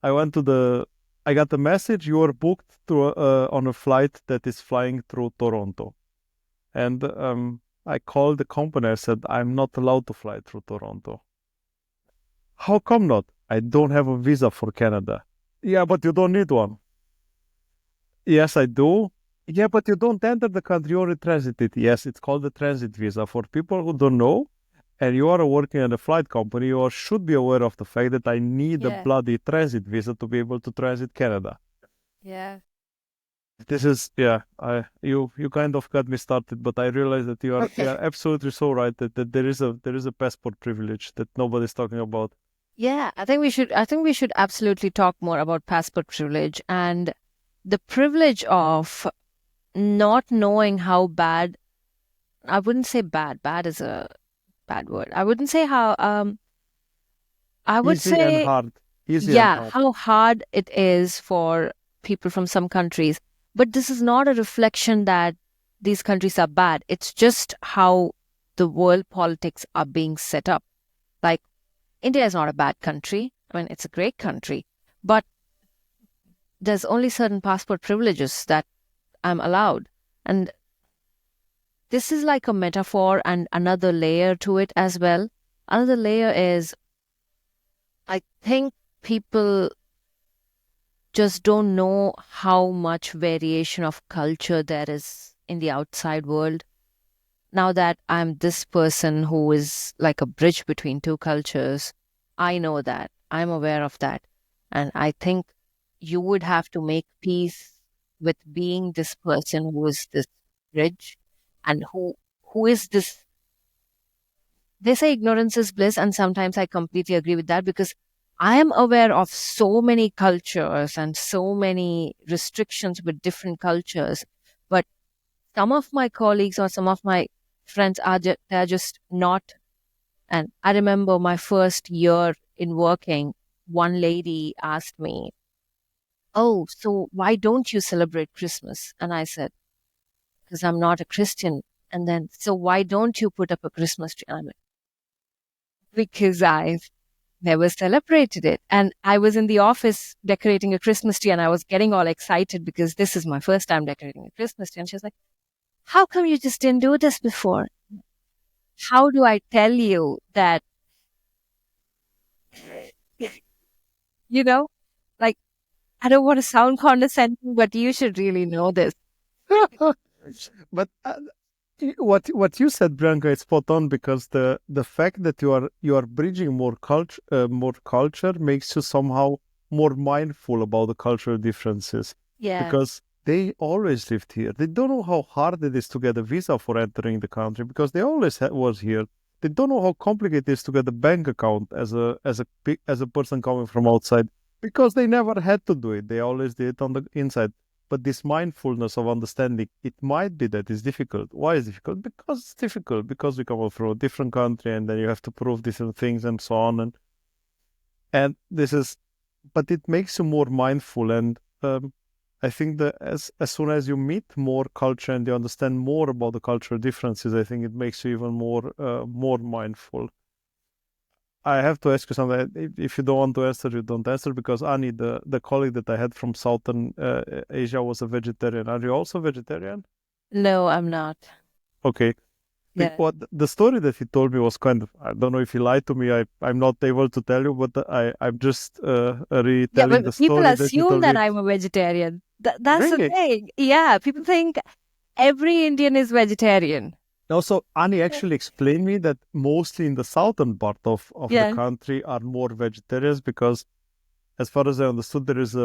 I went to the I got the message you are booked to on a flight that is flying through Toronto. And I called the company. I said, I'm not allowed to fly through Toronto. How come not? I don't have a visa for Canada. Yeah, but you don't need one. Yes, I do. Yeah, but you don't enter the country, you already transited. Yes, it's called the transit visa. For people who don't know, and you are working at a flight company, you should be aware of the fact that I need a Yeah. bloody transit visa to be able to transit Canada. Yeah. This is, yeah, you kind of got me started, but I realize that you are absolutely so right that there is a passport privilege that nobody's talking about. Yeah, I think we should absolutely talk more about passport privilege and the privilege of not knowing how bad. I wouldn't say bad. Bad is a bad word. I wouldn't say how I would Easy and say, hard. Easy and yeah, hard. how hard it is for people from some countries. But this is not a reflection that these countries are bad. It's just how the world politics are being set up. Like, India is not a bad country. I mean, it's a great country. But there's only certain passport privileges that I'm allowed. And this is like a metaphor and another layer to it as well. Another layer is I think people just don't know how much variation of culture there is in the outside world. Now that I'm this person who is like a bridge between two cultures, I know that. I'm aware of that. And I think you would have to make peace with being this person who is this bridge and who is this. They say ignorance is bliss, and sometimes I completely agree with that because I am aware of so many cultures and so many restrictions with different cultures. But some of my colleagues or some of my friends are they're just not. And I remember my first year in working, one lady asked me, "Oh, so why don't you celebrate Christmas?" And I said, "Because I'm not a Christian." And then, "So why don't you put up a Christmas tree?" And I'm like, "Because I've never celebrated it." And I was in the office decorating a Christmas tree and I was getting all excited because this is my first time decorating a Christmas tree. And she was like, "How come you just didn't do this before?" How do I tell you that, you know, like, I don't want to sound condescending, but you should really know this. But what you said, Priyanka, is spot on because the fact that you are bridging more culture makes you somehow more mindful about the cultural differences Yeah. because they always lived here. They don't know how hard it is to get a visa for entering the country because they always was here. They don't know how complicated it is to get a bank account as a person coming from outside because they never had to do it. They always did it on the inside. But this mindfulness of understanding, it might be that it's difficult. Why is it difficult? Because it's difficult, because we come from a different country and then you have to prove different things and so on. And this is, but it makes you more mindful. And I think that as soon as you meet more culture and you understand more about the cultural differences, I think it makes you even more mindful. I have to ask you something. If you don't want to answer, you don't answer because Ani, the colleague that I had from Southern Asia, was a vegetarian. Are you also vegetarian? No, I'm not. Okay. Yeah. What the story that he told me was kind of, I don't know if he lied to me. I'm not able to tell you, but I'm just Yeah, retelling the but people story that he assume told that me. I'm a vegetarian. That's the Really? thing. Yeah, people think every Indian is vegetarian. Also, Ani actually explained me that mostly in the southern part of the Yeah. country are more vegetarians because as far as I understood, there is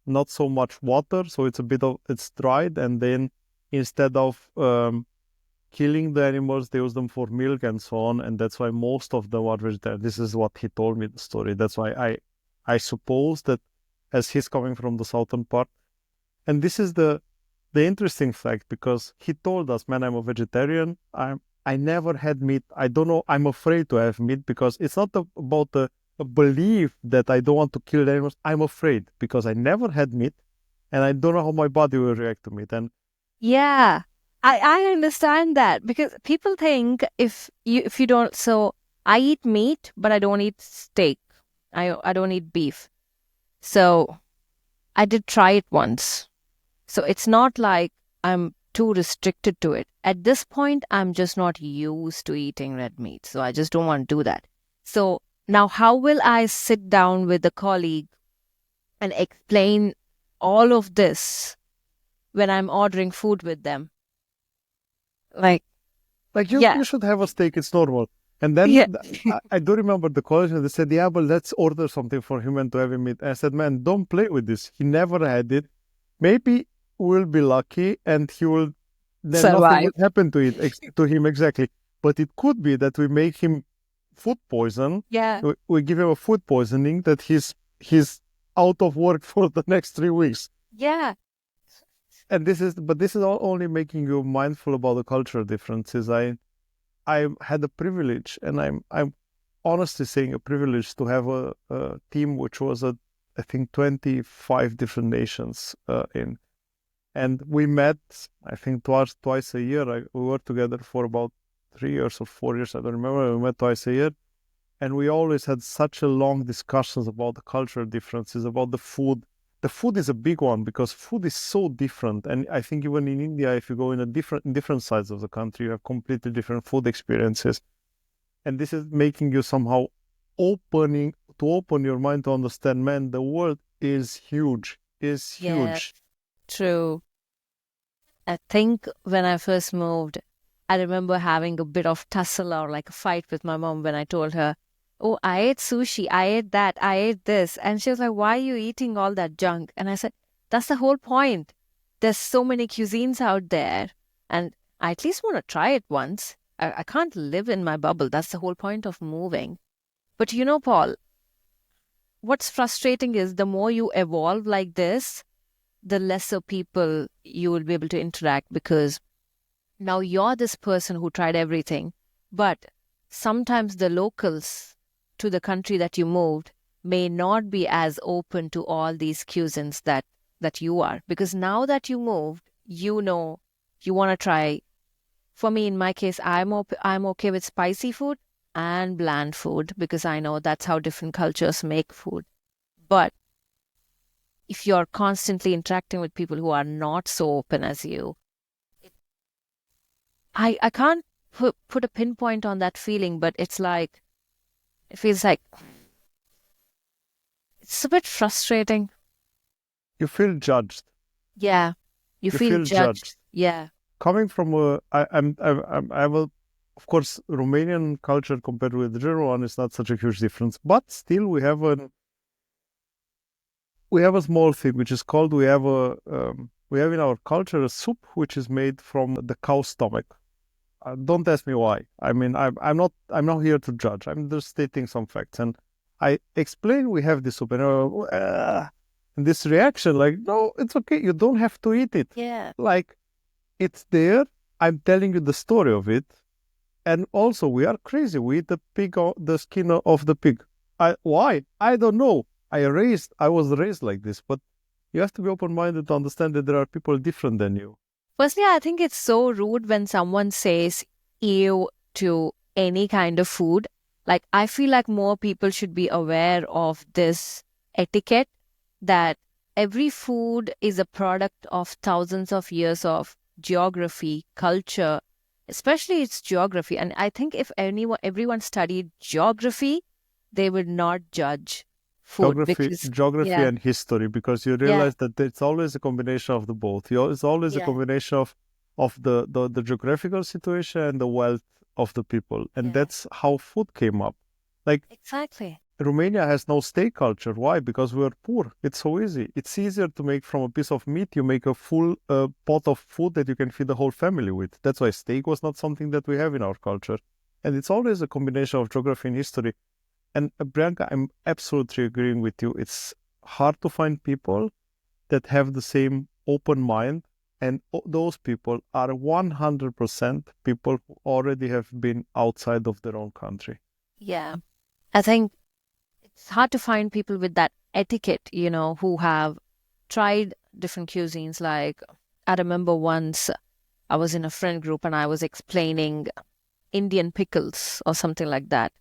not so much water, so it's dried, and then instead of killing the animals, they use them for milk and so on, and that's why most of them are vegetarian. This is what he told me the story. That's why I suppose that as he's coming from the southern part, and this is the interesting fact because he told us, "Man, I'm a vegetarian. I never had meat. I don't know. I'm afraid to have meat because it's not about a belief that I don't want to kill animals. I'm afraid because I never had meat, and I don't know how my body will react to meat." And Yeah. I understand that because people think if you don't, so I eat meat, but I don't eat steak. I don't eat beef. So I did try it once. So it's not like I'm too restricted to it. At this point, I'm just not used to eating red meat. So I just don't want to do that. So now, how will I sit down with a colleague and explain all of this when I'm ordering food with them? Like, Like yeah, you should have a steak. It's normal. And then yeah, I do remember the college and they said, yeah, but let's order something for him and to have him meet. And I said, man, don't play with this. He never had it. Maybe we'll be lucky and he will, then nothing survive. would happen to to him exactly. But it could be that we make him food poison. Yeah, We give him a food poisoning that he's out of work for the next 3 weeks. yeah, And this is all only making you mindful about the cultural differences. I had the privilege, and I'm honestly saying a privilege to have a team which was I think 25 different nations in, and we met I think twice a year. We worked together for about 3 years or 4 years. I don't remember. We met twice a year, and we always had such a long discussions about the cultural differences, about the food. The food is a big one because food is so different, and I think even in India, if you go in different sides of the country, you have completely different food experiences, and this is making you somehow open your mind to understand. Man, the world is yeah, huge. true. I think when I first moved, I remember having a bit of tussle or like a fight with my mom when I told her, "Oh, I ate sushi, I ate that, I ate this." And she was like, "Why are you eating all that junk?" And I said, "That's the whole point. There's so many cuisines out there, and I at least want to try it once. I can't live in my bubble. That's the whole point of moving." But you know, Paul, what's frustrating is the more you evolve like this, the lesser people you will be able to interact because now you're this person who tried everything, but sometimes the locals to the country that you moved may not be as open to all these cuisines that you are. Because now that you moved, you know you want to try. For me, in my case, I'm okay with spicy food and bland food because I know that's how different cultures make food. But if you're constantly interacting with people who are not so open as you, I can't put a pinpoint on that feeling, but it's like, it feels like it's a bit frustrating. You feel judged. Yeah. You You feel feel judged. judged. Yeah. Coming from I have a, of course, Romanian culture compared with the German one is not such a huge difference, but still we have a small thing which is called we have in our culture a soup which is made from the cow's stomach. Don't ask me why. I mean, I'm not here to judge. I'm just stating some facts, and I explain we have this soup, and this reaction like, no, it's okay. You don't have to eat it. Yeah. Like it's there. I'm telling you the story of it, and also we are crazy. We eat the skin of the pig. Why? I don't know. I was raised like this, but you have to be open-minded to understand that there are people different than you. Firstly, I think it's so rude when someone says ew to any kind of food. Like, I feel like more people should be aware of this etiquette that every food is a product of thousands of years of geography, culture, especially its geography. And I think if everyone studied geography, they would not judge food because, Geography yeah, and history, because you yeah, realize that it's always a combination of the both. It's always a yeah, combination of the geographical situation and the wealth of the people, and yeah, that's how food came up. Like exactly. Romania has no steak culture. Why? Because we are poor. It's so easy. It's easier to make from a piece of meat. You make a full pot of food that you can feed the whole family with. That's why steak was not something that we have in our culture. And it's always a combination of geography and history. And Priyanka, I'm absolutely agreeing with you. It's hard to find people that have the same open mind. And those people are 100% people who already have been outside of their own country. Yeah. I think it's hard to find people with that etiquette, who have tried different cuisines. Like, I remember once I was in a friend group and I was explaining Indian pickles or something like that.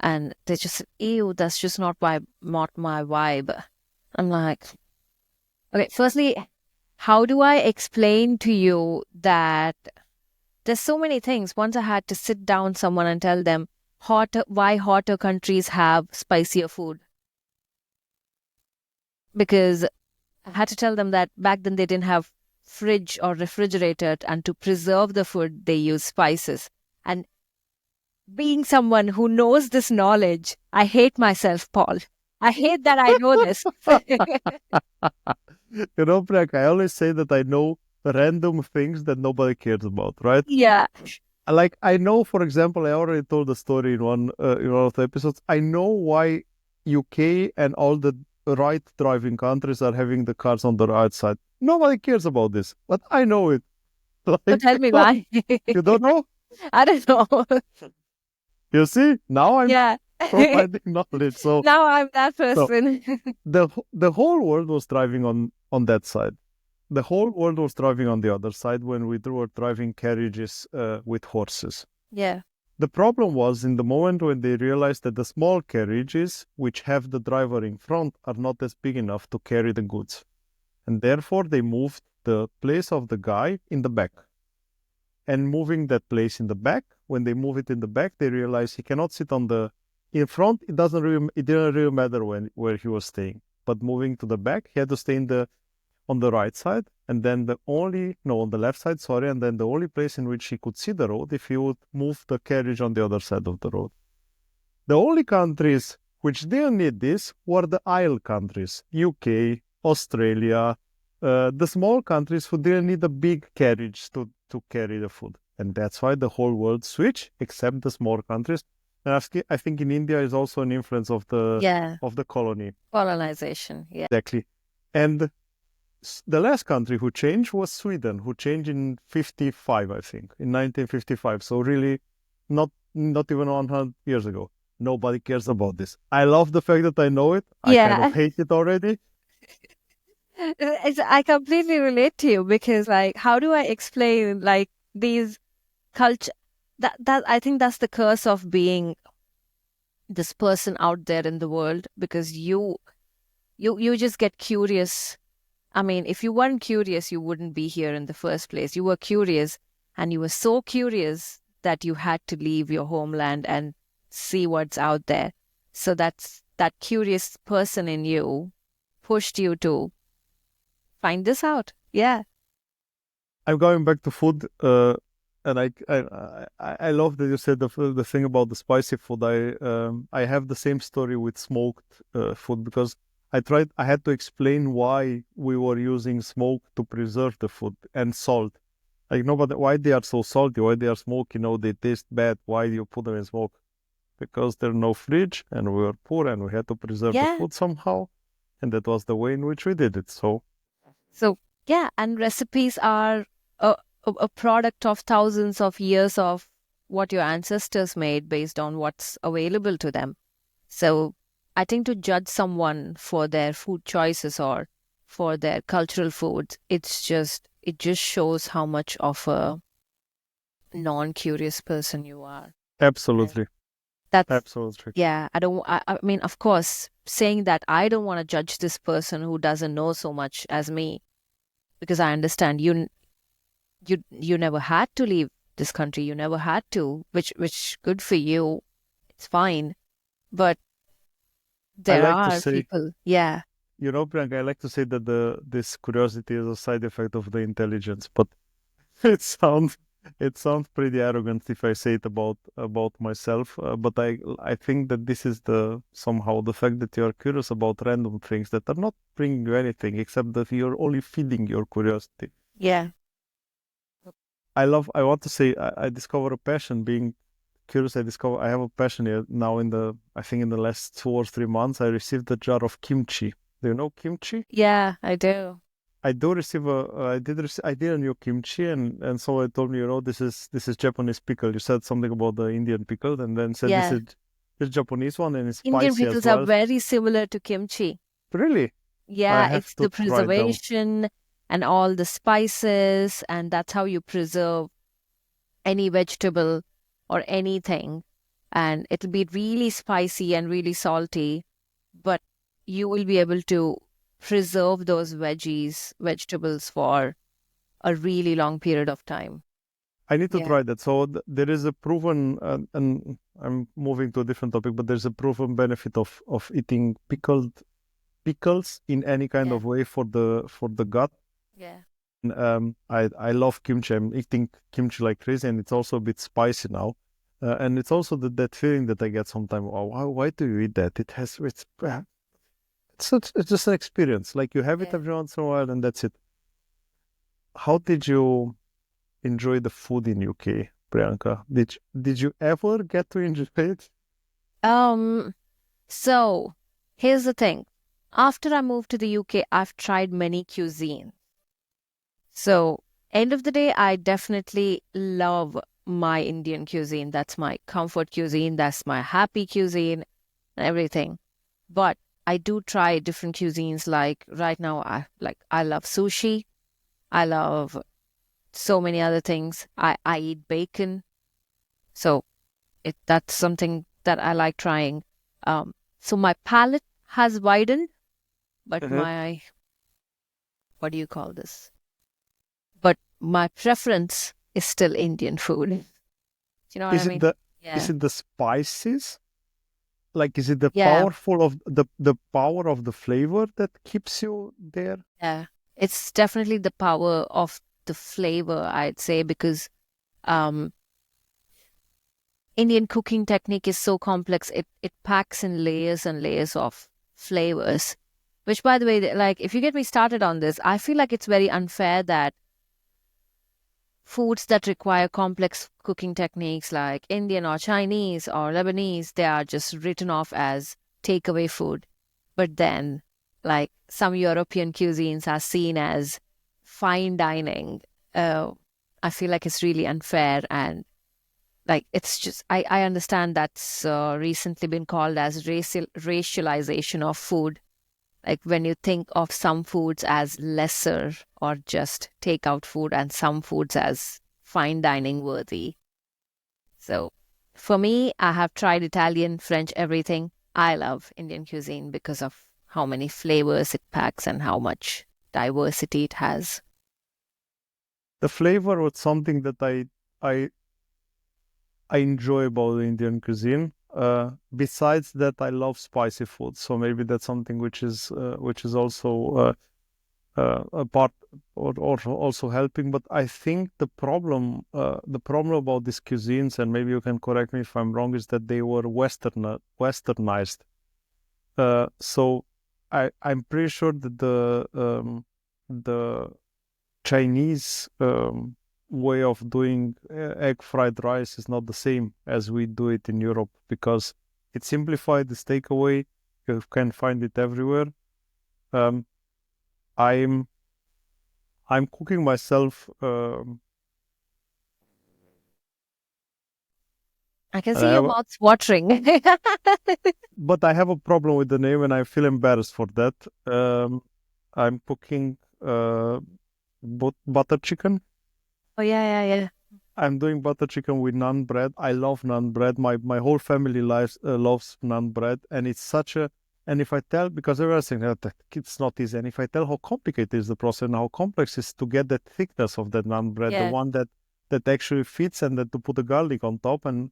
And they just said, ew, that's just not my vibe. I'm like, Okay, firstly, how do I explain to you that there's so many things? Once I had to sit down someone and tell them why hotter countries have spicier food. Because I had to tell them that back then they didn't have fridge or refrigerator, and to preserve the food they use spices. And being someone who knows this knowledge, I hate myself, Paul. I hate that I know this. Priyanka, I always say that I know random things that nobody cares about, right? Yeah. Like I know, for example, I already told the story in one of the episodes. I know why UK and all the right driving countries are having the cars on the right side. Nobody cares about this, but I know it. So Like tell me why. you don't know? I don't know. You see, now I'm Yeah. providing knowledge. So Now I'm that so person. the whole world was driving on that side. The whole world was driving on the other side when we were driving carriages with horses. Yeah. The problem was in the moment when they realized that the small carriages, which have the driver in front, are not as big enough to carry the goods. And therefore, they moved the place of the guy in the back. And moving that place in the back, when they move it in the back, they realize he cannot sit in front. It didn't really matter where he was staying. But moving to the back, he had to stay on the right side, and then on the left side, sorry, and then the only place in which he could see the road if he would move the carriage on the other side of the road. The only countries which didn't need this were the isle countries, UK, Australia, the small countries who didn't need a big carriage to carry the food. And that's why the whole world switched, except the small countries. And I think in India is also an influence Yeah. of the colony. Colonization. Yeah. Exactly. And the last country who changed was Sweden, who changed in 55, I think, in 1955. So really, not even 100 years ago. Nobody cares about this. I love the fact that I know it. I kind of Yeah. hate it already. I completely relate to you because, like, how do I explain like these culture that I think that's the curse of being this person out there in the world, because you just get curious. I mean, if you weren't curious, you wouldn't be here in the first place. You were curious, and you were so curious that you had to leave your homeland and see what's out there. So that curious person in you pushed you to find this out. Yeah. I'm going back to food, and I love that you said the thing about the spicy food. I have the same story with smoked food because I had to explain why we were using smoke to preserve the food and salt. Like nobody, why they are so salty, why they are smoky, they taste bad. Why do you put them in smoke? Because there's no fridge and we were poor and we had to preserve the Yeah. food somehow, and that was the way in which we did it. So So, yeah, and recipes are a product of thousands of years of what your ancestors made based on what's available to them. So, I think to judge someone for their food choices or for their cultural foods, it just shows how much of a non-curious person you are. And absolutely, that's, absolutely. yeah, I mean, of course, saying that I don't want to judge this person who doesn't know so much as me, because I understand you never had to leave this country. You never had to, which good for you. It's fine. But I there like to are say, people, yeah. Priyanka, I like to say that this curiosity is a side effect of the intelligence, but it sounds it sounds pretty arrogant if I say it about myself. But I think that this is the somehow the fact that you are curious about random things that are not bringing you anything except that you're only feeding your curiosity. Yeah. I want to say I discover a passion being curious. I have a passion here now I think in the last 2 or 3 months, I received a jar of kimchi. Do you know kimchi? Yeah, I do. I do receive I did a new kimchi, and someone told me, this is Japanese pickle. You said something about the Indian pickle and then said Yeah. this Japanese one and it's Indian spicy as pickles are well. very similar to kimchi. Really? I Yeah, have it's to the try them. preservation and all the spices, and that's how you preserve any vegetable or anything. And it'll be really spicy and really salty, but you will be able to preserve those vegetables for a really long period of time. I need to Yeah. try that. So there is a proven, and I'm moving to a different topic, but there's a proven benefit of eating pickles in any kind Yeah. of way for the gut. Yeah. And, I love kimchi. I'm eating kimchi like crazy, and it's also a bit spicy now. And it's also that feeling that I get sometimes. Oh, why do you eat that? It's just an experience. Like you have it Yeah. every once in a while, and that's it. How did you enjoy the food in UK, Priyanka? Did you ever get to enjoy it? Um, so here's the thing. After I moved to the UK, I've tried many cuisines. So, end of the day, I definitely love my Indian cuisine. That's my comfort cuisine. That's my happy cuisine and everything. But I do try different cuisines. Like right now, I love sushi. I love so many other things. I eat bacon. So that's something that I like trying. So my palate has widened, but Uh-huh. my, what do you call this? But my preference is still Indian food. Do you know what I Is it mean? the is Yeah. it the spices? Like, is it the Yeah. powerful of the power of the flavor that keeps you there? Yeah. It's definitely the power of the flavor, I'd say, because um Indian cooking technique is so complex. It packs in layers and layers of flavors. Which, by the way, like if you get me started on this, I feel like it's very unfair that foods that require complex cooking techniques like Indian or Chinese or Lebanese, they are just written off as takeaway food. But then, like some European cuisines are seen as fine dining. Uh, I feel like it's really unfair. And like it's just, I understand that's recently been called as racialization of food, like when you think of some foods as lesser or just takeout food and some foods as fine dining worthy. So for me, I have tried Italian, French, everything. I love Indian cuisine because of how many flavors it packs and how much diversity it has. The flavor was something that I I enjoy about the Indian cuisine. Besides that, I love spicy food, so maybe that's something which is also a part or also helping. But I think the problem about these cuisines, and maybe you can correct me if I'm wrong, is that they were westernized. So I'm pretty sure that the Chinese way of doing egg fried rice is not the same as we do it in Europe because it's simplified, it's takeaway. You can find it everywhere. Um, I'm I'm cooking myself, I can and I see your have, mouth's watering. but I have a problem with the name, and I feel embarrassed for that. I'm cooking butter chicken. Oh, yeah, yeah, yeah. I'm doing butter chicken with naan bread. I love naan bread. My whole family loves naan bread, and it's such a. And if I tell, because everyone's saying that it's not easy, and if I tell how complicated is the process and how complex it is to get that thickness of that naan bread, the Yeah. one that actually fits, and then to put the garlic on top and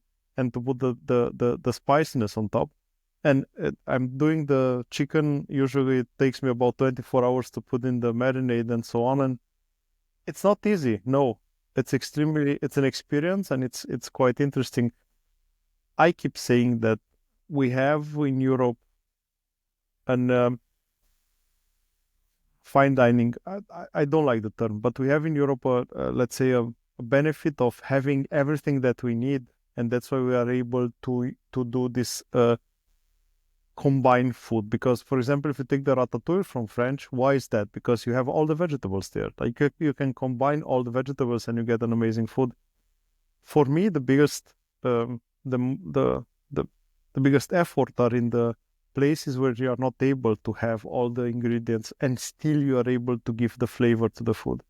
to put the spiciness on top. And I'm doing the chicken. Usually, it takes me about 24 hours to put in the marinade and so on, and it's not easy. No, it's an experience and it's quite interesting. I keep saying that we have in Europe an fine dining. I don't like the term, but we have in Europe, let's say, a benefit of having everything that we need, and that's why we are able to do this combined food. Because, for example, if you take the ratatouille from French, why is that? Because you have all the vegetables there. Like you can combine all the vegetables and you get an amazing food. For me, the biggest the the the the biggest effort are in the places where you are not able to have all the ingredients and still you are able to give the flavor to the food.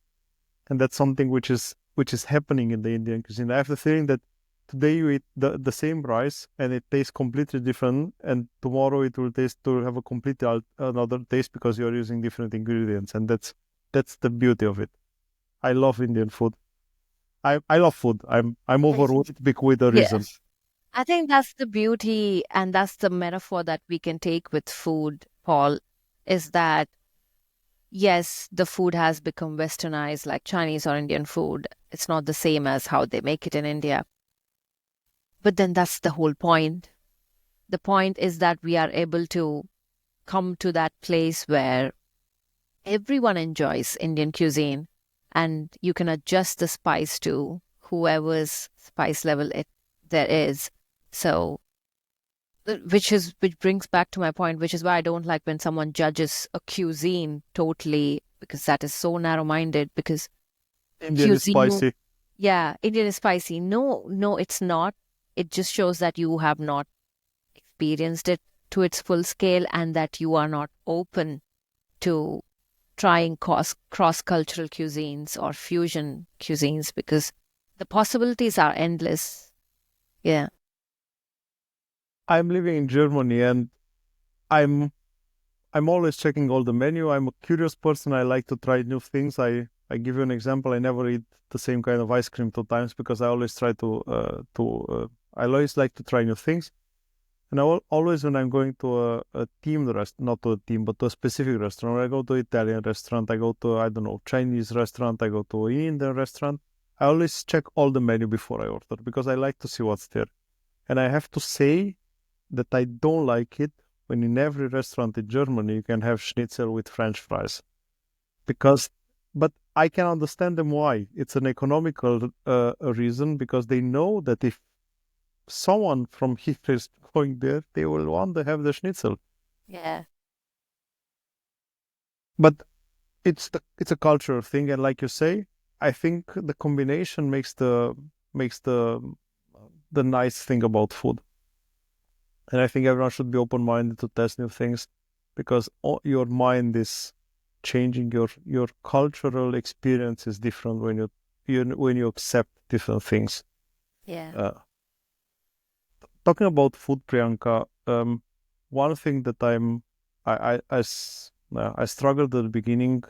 And that's something which is happening in the Indian cuisine. I have the feeling that today you eat the same rice and it tastes completely different, and tomorrow it will have a completely another taste because you're using different ingredients, and that's the beauty of it. I love Indian food. I love food. I'm overweight with a Yeah. reason. I think that's the beauty, and that's the metaphor that we can take with food, Paul, is that yes, the food has become westernized like Chinese or Indian food. It's not the same as how they make it in India. But then that's the whole point. The point is that we are able to come to that place where everyone enjoys Indian cuisine and you can adjust the spice to whoever's spice level there is. So which brings back to my point, which is why I don't like when someone judges a cuisine totally, because that is so narrow-minded. Because Indian is cuisine, spicy. yeah, Indian is spicy. No, no, it's not. It just shows that you have not experienced it to its full scale and that you are not open to trying cross-cultural cuisines or fusion cuisines, because the possibilities are endless. Yeah. I'm living in Germany and I'm I'm always checking all the menu. I'm a curious person. I like to try new things. I give you an example. I never eat the same kind of ice cream 2 times because I always try I always like to try new things. And always when I'm going to a team not to a team, but to a specific restaurant, I go to Italian restaurant, I go to, I don't know, Chinese restaurant, I go to an Indian restaurant. I always check all the menu before I order because I like to see what's there. And I have to say that I don't like it when in every restaurant in Germany you can have schnitzel with French fries. Because, but I can understand them why. It's an economical reason because they know that if someone from here is going there, they will want to have the schnitzel. Yeah. But it's a cultural thing, and like you say, I think the combination makes the nice thing about food. And I think everyone should be open-minded to test new things because your mind is changing. Your cultural experience is different when you accept different things. Yeah. Uh, Talking about food, Priyanka, one thing that I struggled at the beginning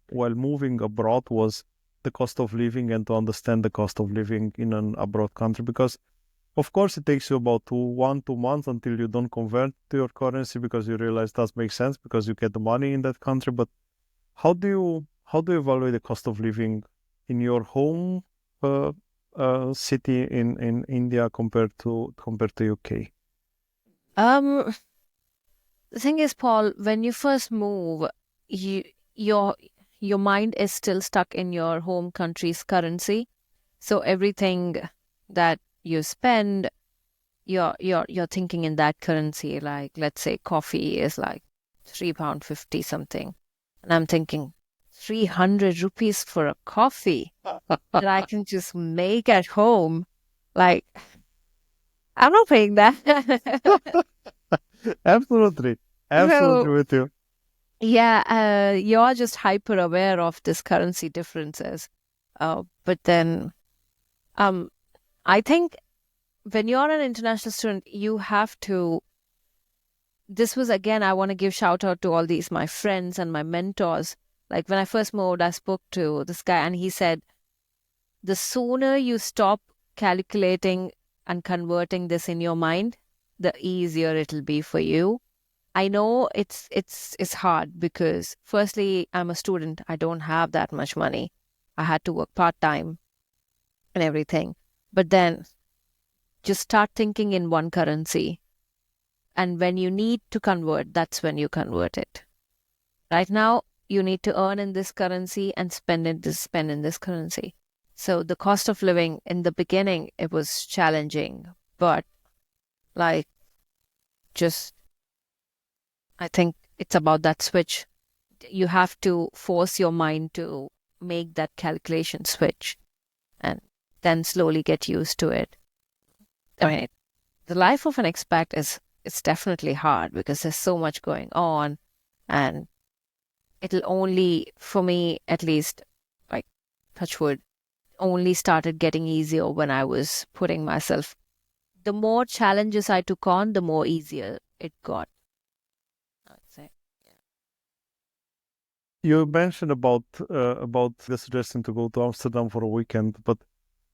while moving abroad was the cost of living and to understand the cost of living in an abroad country because of course it takes you about 2 months until you don't convert to your currency because you realize that makes sense because you get the money in that country. But how do you evaluate the cost of living in your home uh, city in India compared to UK? Um, the thing is, Paul, when you first move, you your your mind is still stuck in your home country's currency. So everything that you spend, you're thinking in that currency. Like let's say coffee is like £3.50 something. And I'm thinking 300 rupees for a coffee that I can just make at home. Like I'm not paying that. Absolutely, absolutely So with you. yeah, you're just hyper aware of this currency differences. But then, um, I think when you're an international student, you have to. This was again, I want to give shout out to all these my friends and my mentors. Like when I first moved, I spoke to this guy, and he said, the sooner you stop calculating and converting this in your mind, the easier it'll be for you. I know it's hard because firstly, I'm a student. I don't have that much money. I had to work part-time and everything. But then just start thinking in one currency. And when you need to convert, that's when you convert it. Right now, you need to earn in this currency and spend in this currency. So the cost of living in the beginning, it was challenging, but like just I think it's about that switch. You have to force your mind to make that calculation switch and then slowly get used to it. I mean, the life of an expat is it's definitely hard because there's so much going on, and it'll only, for me at least, like touch wood, only started getting easier when I was putting myself. The more challenges I took on, the more easier it got, I'd say. You mentioned about the suggestion to go to Amsterdam for a weekend, but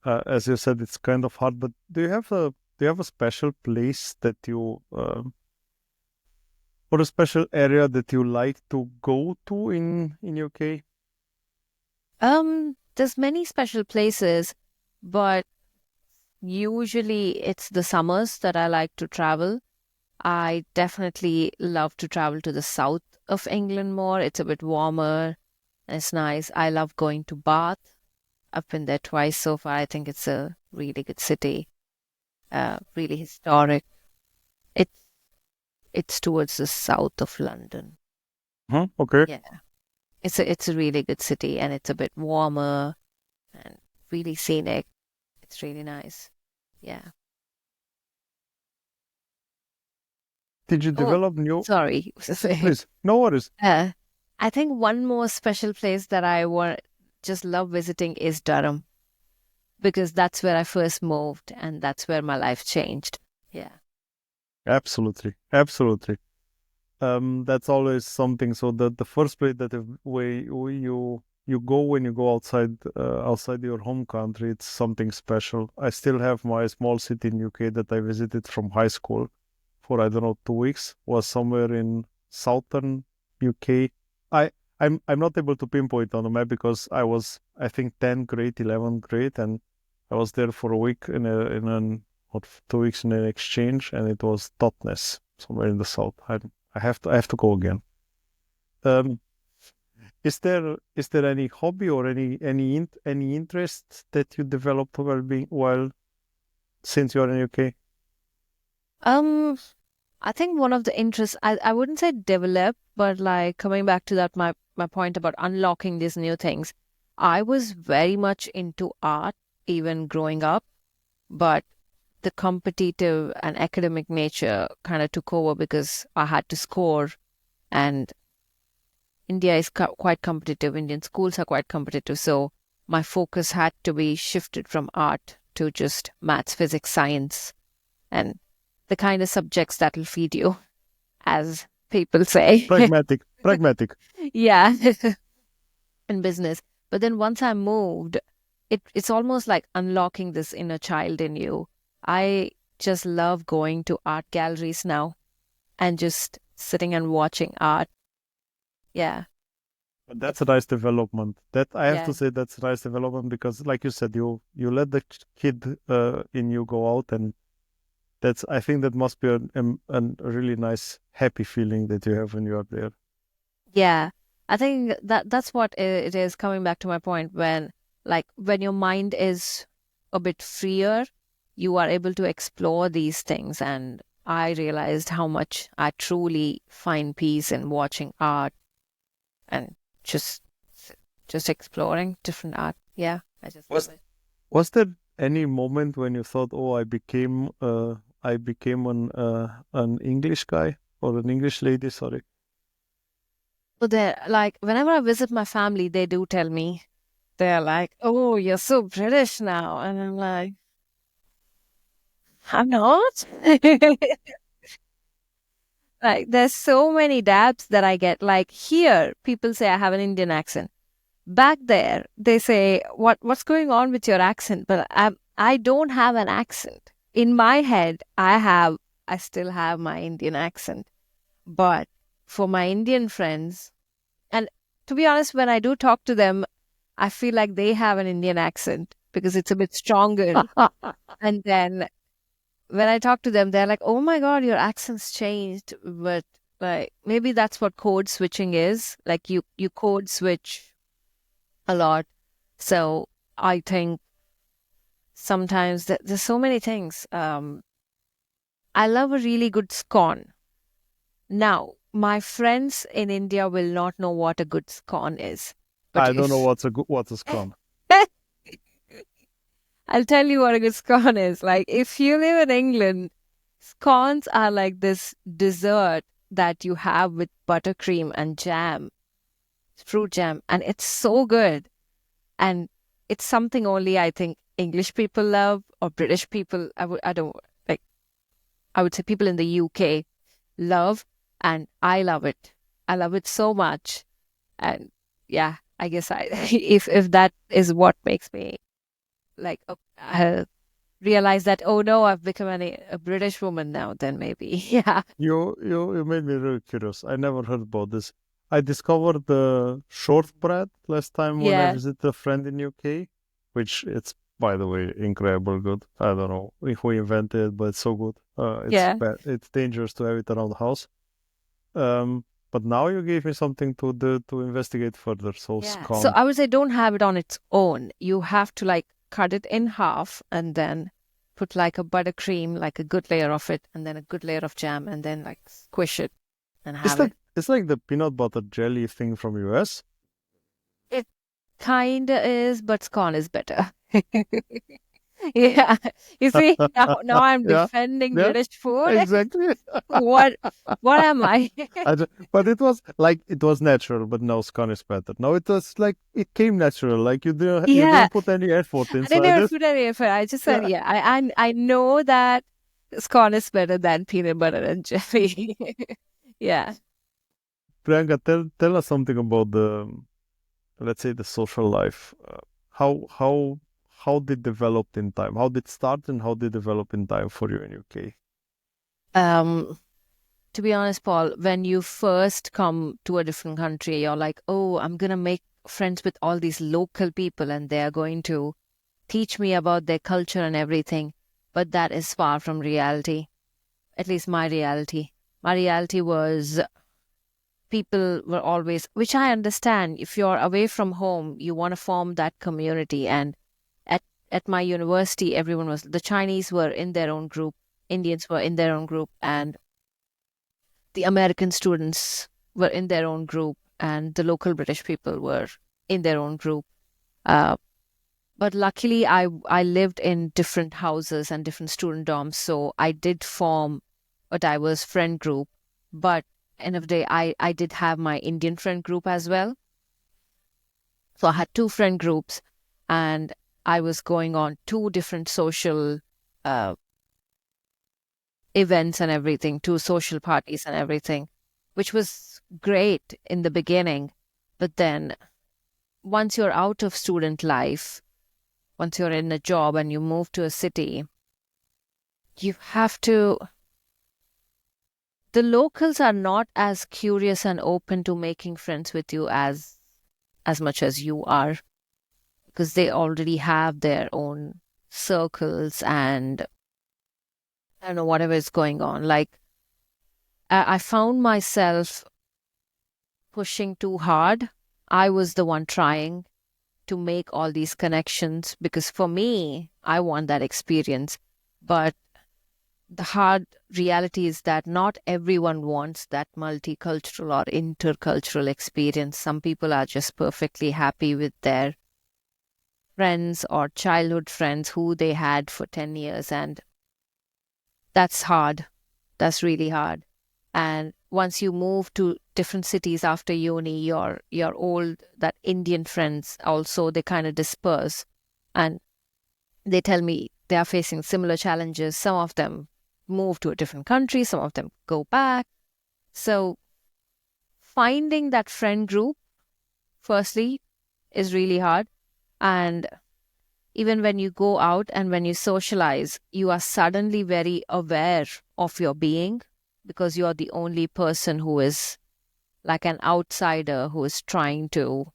as you said, it's kind of hard. But do you have a special place that you or a special area that you like to go to in UK? There's many special places, but usually it's the summers that I like to travel. I definitely love to travel to the south of England more. It's a bit warmer and it's nice. I love going to Bath. I've been there twice so far. I think it's a really good city, really historic. It's it's towards the south of London. Huh? Okay. Yeah. It's a really good city and it's a bit warmer and really scenic. It's really nice. Yeah. Did you Oh, develop new? sorry. Please, no worries. Uh, I think one more special place that I want just love visiting is Durham because that's where I first moved and that's where my life changed. Yeah. Absolutely, absolutely. That's always something. So the first place that you go when you go outside your home country, it's something special. I still have my small city in UK that I visited from high school for I don't know 2 weeks. Was somewhere in southern UK. I I'm not able to pinpoint on the map because I was I think 10th grade, 11th grade, and I was there for a week in an what 2 weeks in an exchange, and it was Totnes somewhere in the south. I have to go again. Um, is there any hobby or any interest that you developed while since you're in UK? Um, I think one of the interests I wouldn't say develop, but like coming back to that my point about unlocking these new things. I was very much into art even growing up, but the competitive and academic nature kind of took over because I had to score and India is quite competitive. Indian schools are quite competitive. So my focus had to be shifted from art to just maths, physics, science, and the kind of subjects that will feed you, as people say. Pragmatic, pragmatic. Yeah, in business. But then once I moved, it's almost like unlocking this inner child in you. I just love going to art galleries now and just sitting and watching art. Yeah, But that's a it's nice development. That I have to yeah. say that's a nice development because, like you said, you let the kid in you go out, and that's I think that must be a really nice happy feeling that you have when you are there. Yeah, I think that's what it is coming back to my point when like when your mind is a bit freer, you are able to explore these things and I realized how much I truly find peace in watching art and just just exploring different art. Yeah, I just love Was it. was there any moment when you thought, oh, I became an English guy or an English lady? Sorry. So they're like whenever I visit my family, they do tell me they're like, "Oh, you're so British now," and I'm like, "I'm not." Like, there's so many dabs that I get. Like here, people say I have an Indian accent. Back there, they say, "What's going on with your accent?" But I don't have an accent. In my head, I still have my Indian accent. But for my Indian friends, and to be honest, when I do talk to them, I feel like they have an Indian accent because it's a bit stronger. And then when I talk to them, they're like, "Oh my God, your accent's changed." But like maybe that's what code switching is. Like you code switch a lot. So I think sometimes there's so many things. I love a really good scone. Now, my friends in India will not know what a good scone is. But I don't know if what's a scone. I'll tell you what a good scone is. Like if you live in England, scones are like this dessert that you have with buttercream and jam, fruit jam, and it's so good. And it's something only I think English people love or British people. I don't like. I would say people in the UK love, and I love it. I love it so much, and yeah, I guess I if that is what makes me like realize that, oh no, I've become a British woman now, then maybe yeah, You made me really curious. I never heard about this. I discovered the shortbread last time when I yeah, visited a friend in UK, which it's by the way incredible good. I don't know who invented it, but it's so good. It's yeah. bad. It's dangerous to have it around the house. But now you gave me something to investigate further. So Yeah. So scone. I would say don't have it on its own. You have to like cut it in half and then put like a buttercream, like a good layer of it, and then a good layer of jam, and then like squish it and It's have like it. it's like the peanut butter jelly thing from US. It kinda is, but scone is better. Yeah. You see, now I'm Yeah, defending yeah, British food. exactly. What what am I? But it was like it was natural, but no, scone is better. No, it was like it came natural. Like you Yeah. didn't put any effort I didn't inside even it. put any effort. I just said, Yeah, yeah, I know that scone is better than peanut butter and jelly. Yeah. Priyanka, tell us something about the let's say the social life. How did develop in time? How did start and how did develop in time for you in UK? Um, to be honest, Paul, when you first come to a different country, you're like, oh, I'm gonna make friends with all these local people and they're going to teach me about their culture and everything. But that is far from reality, at least my reality. My reality was people were always, which I understand, if you're away from home, you want to form that community. And at, at my university, everyone was, the Chinese were in their own group, Indians were in their own group, and the American students were in their own group, and the local British people were in their own group. Uh, but luckily, I lived in different houses and different student dorms, so I did form a diverse friend group. But end of the day, I did have my Indian friend group as well. So I had two friend groups, and I was going on two different social uh, events and everything, two social parties and everything, which was great in the beginning. But then once you're out of student life, once you're in a job and you move to a city, you have to, the locals are not as curious and open to making friends with you as much as you are, because they already have their own circles and I don't know whatever is going on. Like I found myself pushing too hard. I was the one trying to make all these connections because for me, I want that experience. But the hard reality is that not everyone wants that multicultural or intercultural experience. Some people are just perfectly happy with their friends or childhood friends who they had for 10 years. And that's hard. That's really hard. And once you move to different cities after uni, your old that Indian friends also they kind of disperse, and they tell me they are facing similar challenges. Some of them move to a different country, some of them go back. So finding that friend group, firstly, is really hard. And even when you go out and when you socialize, you are suddenly very aware of your being because you are the only person who is like an outsider who is trying to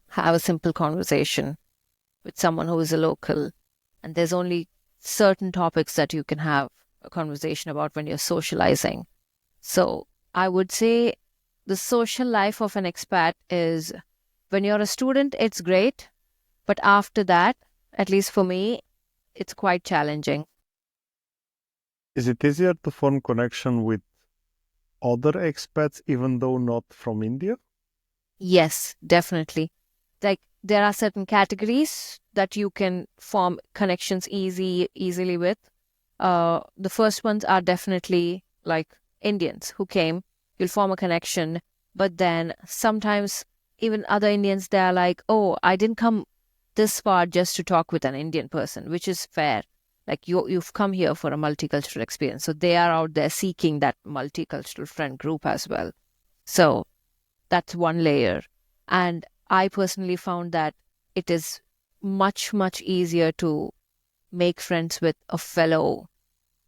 have a simple conversation with someone who is a local. And there's only certain topics that you can have a conversation about when you're socializing. So I would say the social life of an expat is when you're a student, it's great. But after that, at least for me, it's quite challenging. Is it easier to form connection with other expats even though not from India? Yes, definitely. Like there are certain categories that you can form connections easily with. The first ones are definitely like Indians who came. You'll form a connection, but then sometimes even other Indians they are like, "Oh, I didn't come. this far just to talk with an Indian person, which is fair. Like you've come here for a multicultural experience. So they are out there seeking that multicultural friend group as well. So that's one layer. And I personally found that it is much, much easier to make friends with a fellow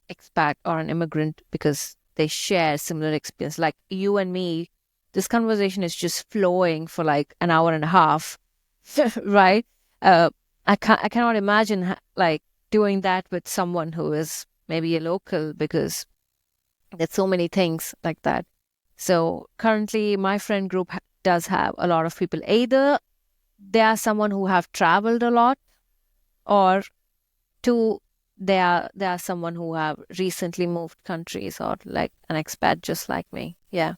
expat or an immigrant because they share similar experience. Like you and me, this conversation is just flowing for like an hour and a half, right? Uh, I cannot imagine like doing that with someone who is maybe a local because there's so many things like that. So currently, my friend group does have a lot of people. Either they are someone who have traveled a lot, or two, they are someone who have recently moved countries or like an expat just like me. Yeah.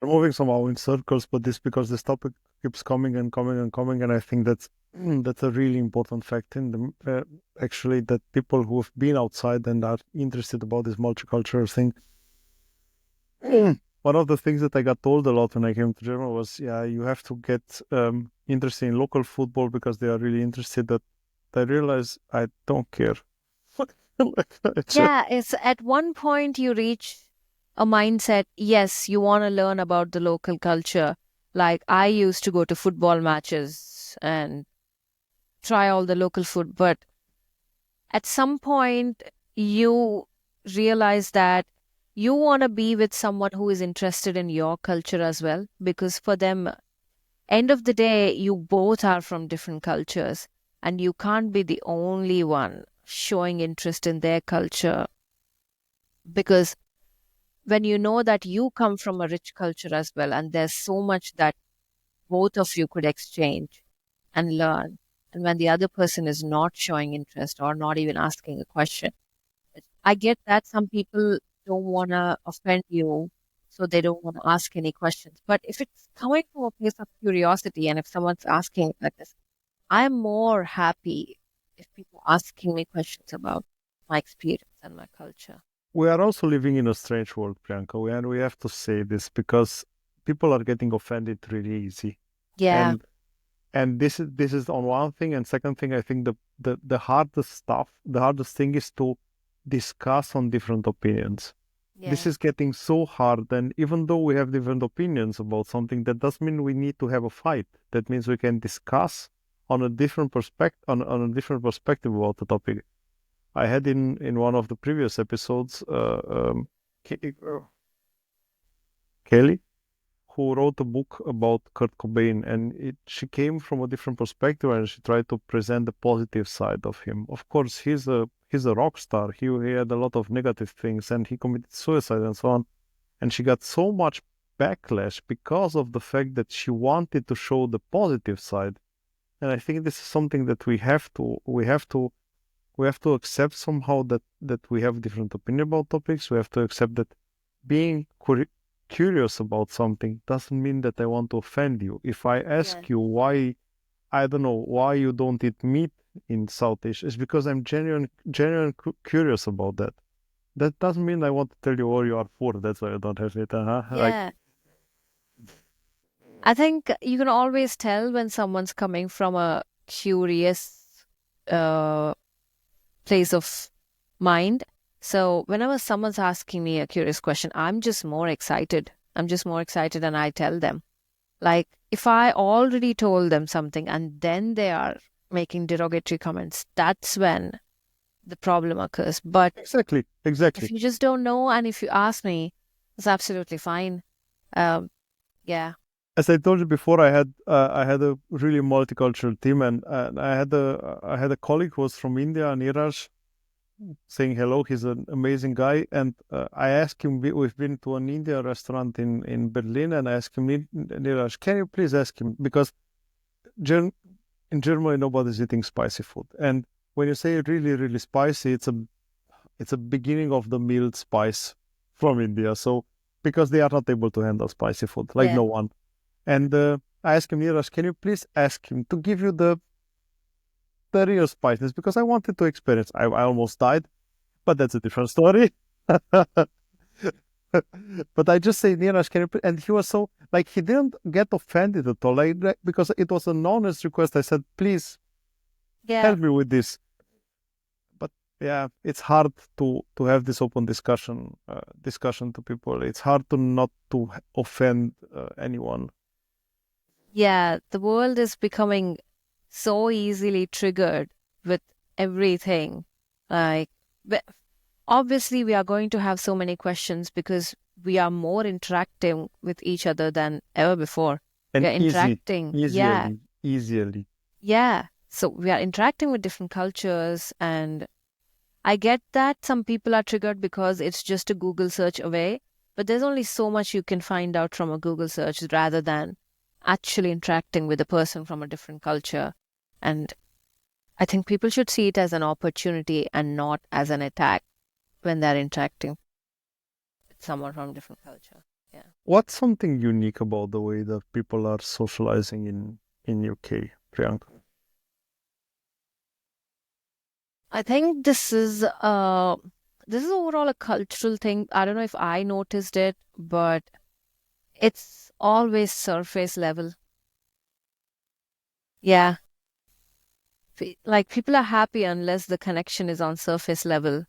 We're moving somehow in circles, but this because this topic keeps coming and coming and coming, and I think that's a really important fact in the actually that people who have been outside and are interested about this multicultural thing. One of the things that I got told a lot when I came to Germany was, yeah, you have to get interested in local football because they are really interested. That I realize I don't care. Yeah, it's at one point you reach a mindset, yes, you want to learn about the local culture. Like I used to go to football matches and try all the local food, but at some point you realize that you want to be with someone who is interested in your culture as well, because for them, end of the day, you both are from different cultures and you can't be the only one showing interest in their culture, because when you know that you come from a rich culture as well and there's so much that both of you could exchange and learn, and when the other person is not showing interest or not even asking a question, I get that some people don't want to offend you, so they don't want to ask any questions. But if it's coming from a place of curiosity and if someone's asking like this, I'm more happy if people asking me questions about my experience and my culture. We are also living in a strange world, Priyanka, and we have to say this because people are getting offended really easy. Yeah, And this is on one thing, and second thing, I think the hardest stuff, the hardest thing is to discuss on different opinions. This yeah, is getting so hard, and even though we have different opinions about something, that doesn't mean we need to have a fight. That means we can discuss on a different perspective on a different perspective about the topic. I had in one of the previous episodes, Kelly, who wrote a book about Kurt Cobain, and she came from a different perspective, and she tried to present the positive side of him. Of course, he's a rock star. He had a lot of negative things, and he committed suicide and so on. And she got so much backlash because of the fact that she wanted to show the positive side. And I think this is something that we have to accept somehow, that we have different opinion about topics. We have to accept that being curious about something doesn't mean that I want to offend you. If I yeah, ask you why, I don't know, why you don't eat meat in South Asia, it's because I'm genuine curious about that. That doesn't mean I want to tell you, oh, you are poor, that's why you don't have it. Like, yeah. I think you can always tell when someone's coming from a curious uh, place of mind. So whenever someone's asking me a curious question, I'm just more excited. I'm just more excited and I tell them. Like if I already told them something and then they are making derogatory comments, that's when the problem occurs. But exactly, if exactly. you just don't know and if you ask me, it's absolutely fine. Um, yeah, As I told you before, I had a really multicultural team, and I had a colleague who was from India, Niraj, saying hello. He's an amazing guy, and I asked him. We've been to an Indian restaurant in Berlin, and I asked him, Niraj, can you please ask him, because Ger- in Germany nobody's eating spicy food, and when you say really really spicy, it's a beginning of the meal spice from India. So because they are not able to handle spicy food, like yeah, no one. And I asked him, Niraj, can you please ask him to give you the real spiciness, because I wanted to experience. I almost died, but that's a different story. But I just say, Niraj, can you? And he was so. like he didn't get offended at all, like, because it was an honest request. I said, please Yeah. help me with this. But yeah, it's hard to have this open discussion to people. It's hard to not to offend anyone. Yeah, the world is becoming so easily triggered with everything. Like, but obviously, we are going to have so many questions because we are more interacting with each other than ever before. We And are interacting. Yeah, easily. yeah. So we are interacting with different cultures, and I get that some people are triggered because it's just a Google search away, but there's only so much you can find out from a Google search rather than actually interacting with a person from a different culture. And I think people should see it as an opportunity and not as an attack when they're interacting with someone from a different culture. Yeah. What's something unique about the way that people are socializing in UK, Priyanka? I think this is overall a cultural thing. I don't know if I noticed it, but it's always surface level. Yeah. Like people are happy unless the connection is on surface level.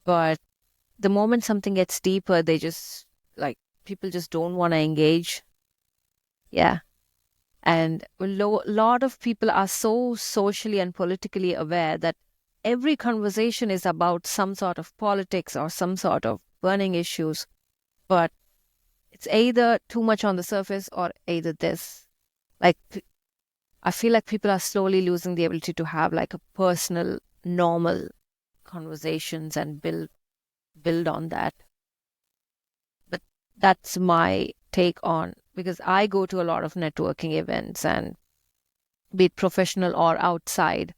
But the moment something gets deeper, they just like people just don't want to engage. Yeah. And a lot of people are so socially and politically aware that every conversation is about some sort of politics or some sort of burning issues. But it's either too much on the surface or either this. Like, I feel like people are slowly losing the ability to have like a personal, normal conversations and build on that. But that's my take on because I go to a lot of networking events and be it professional or outside,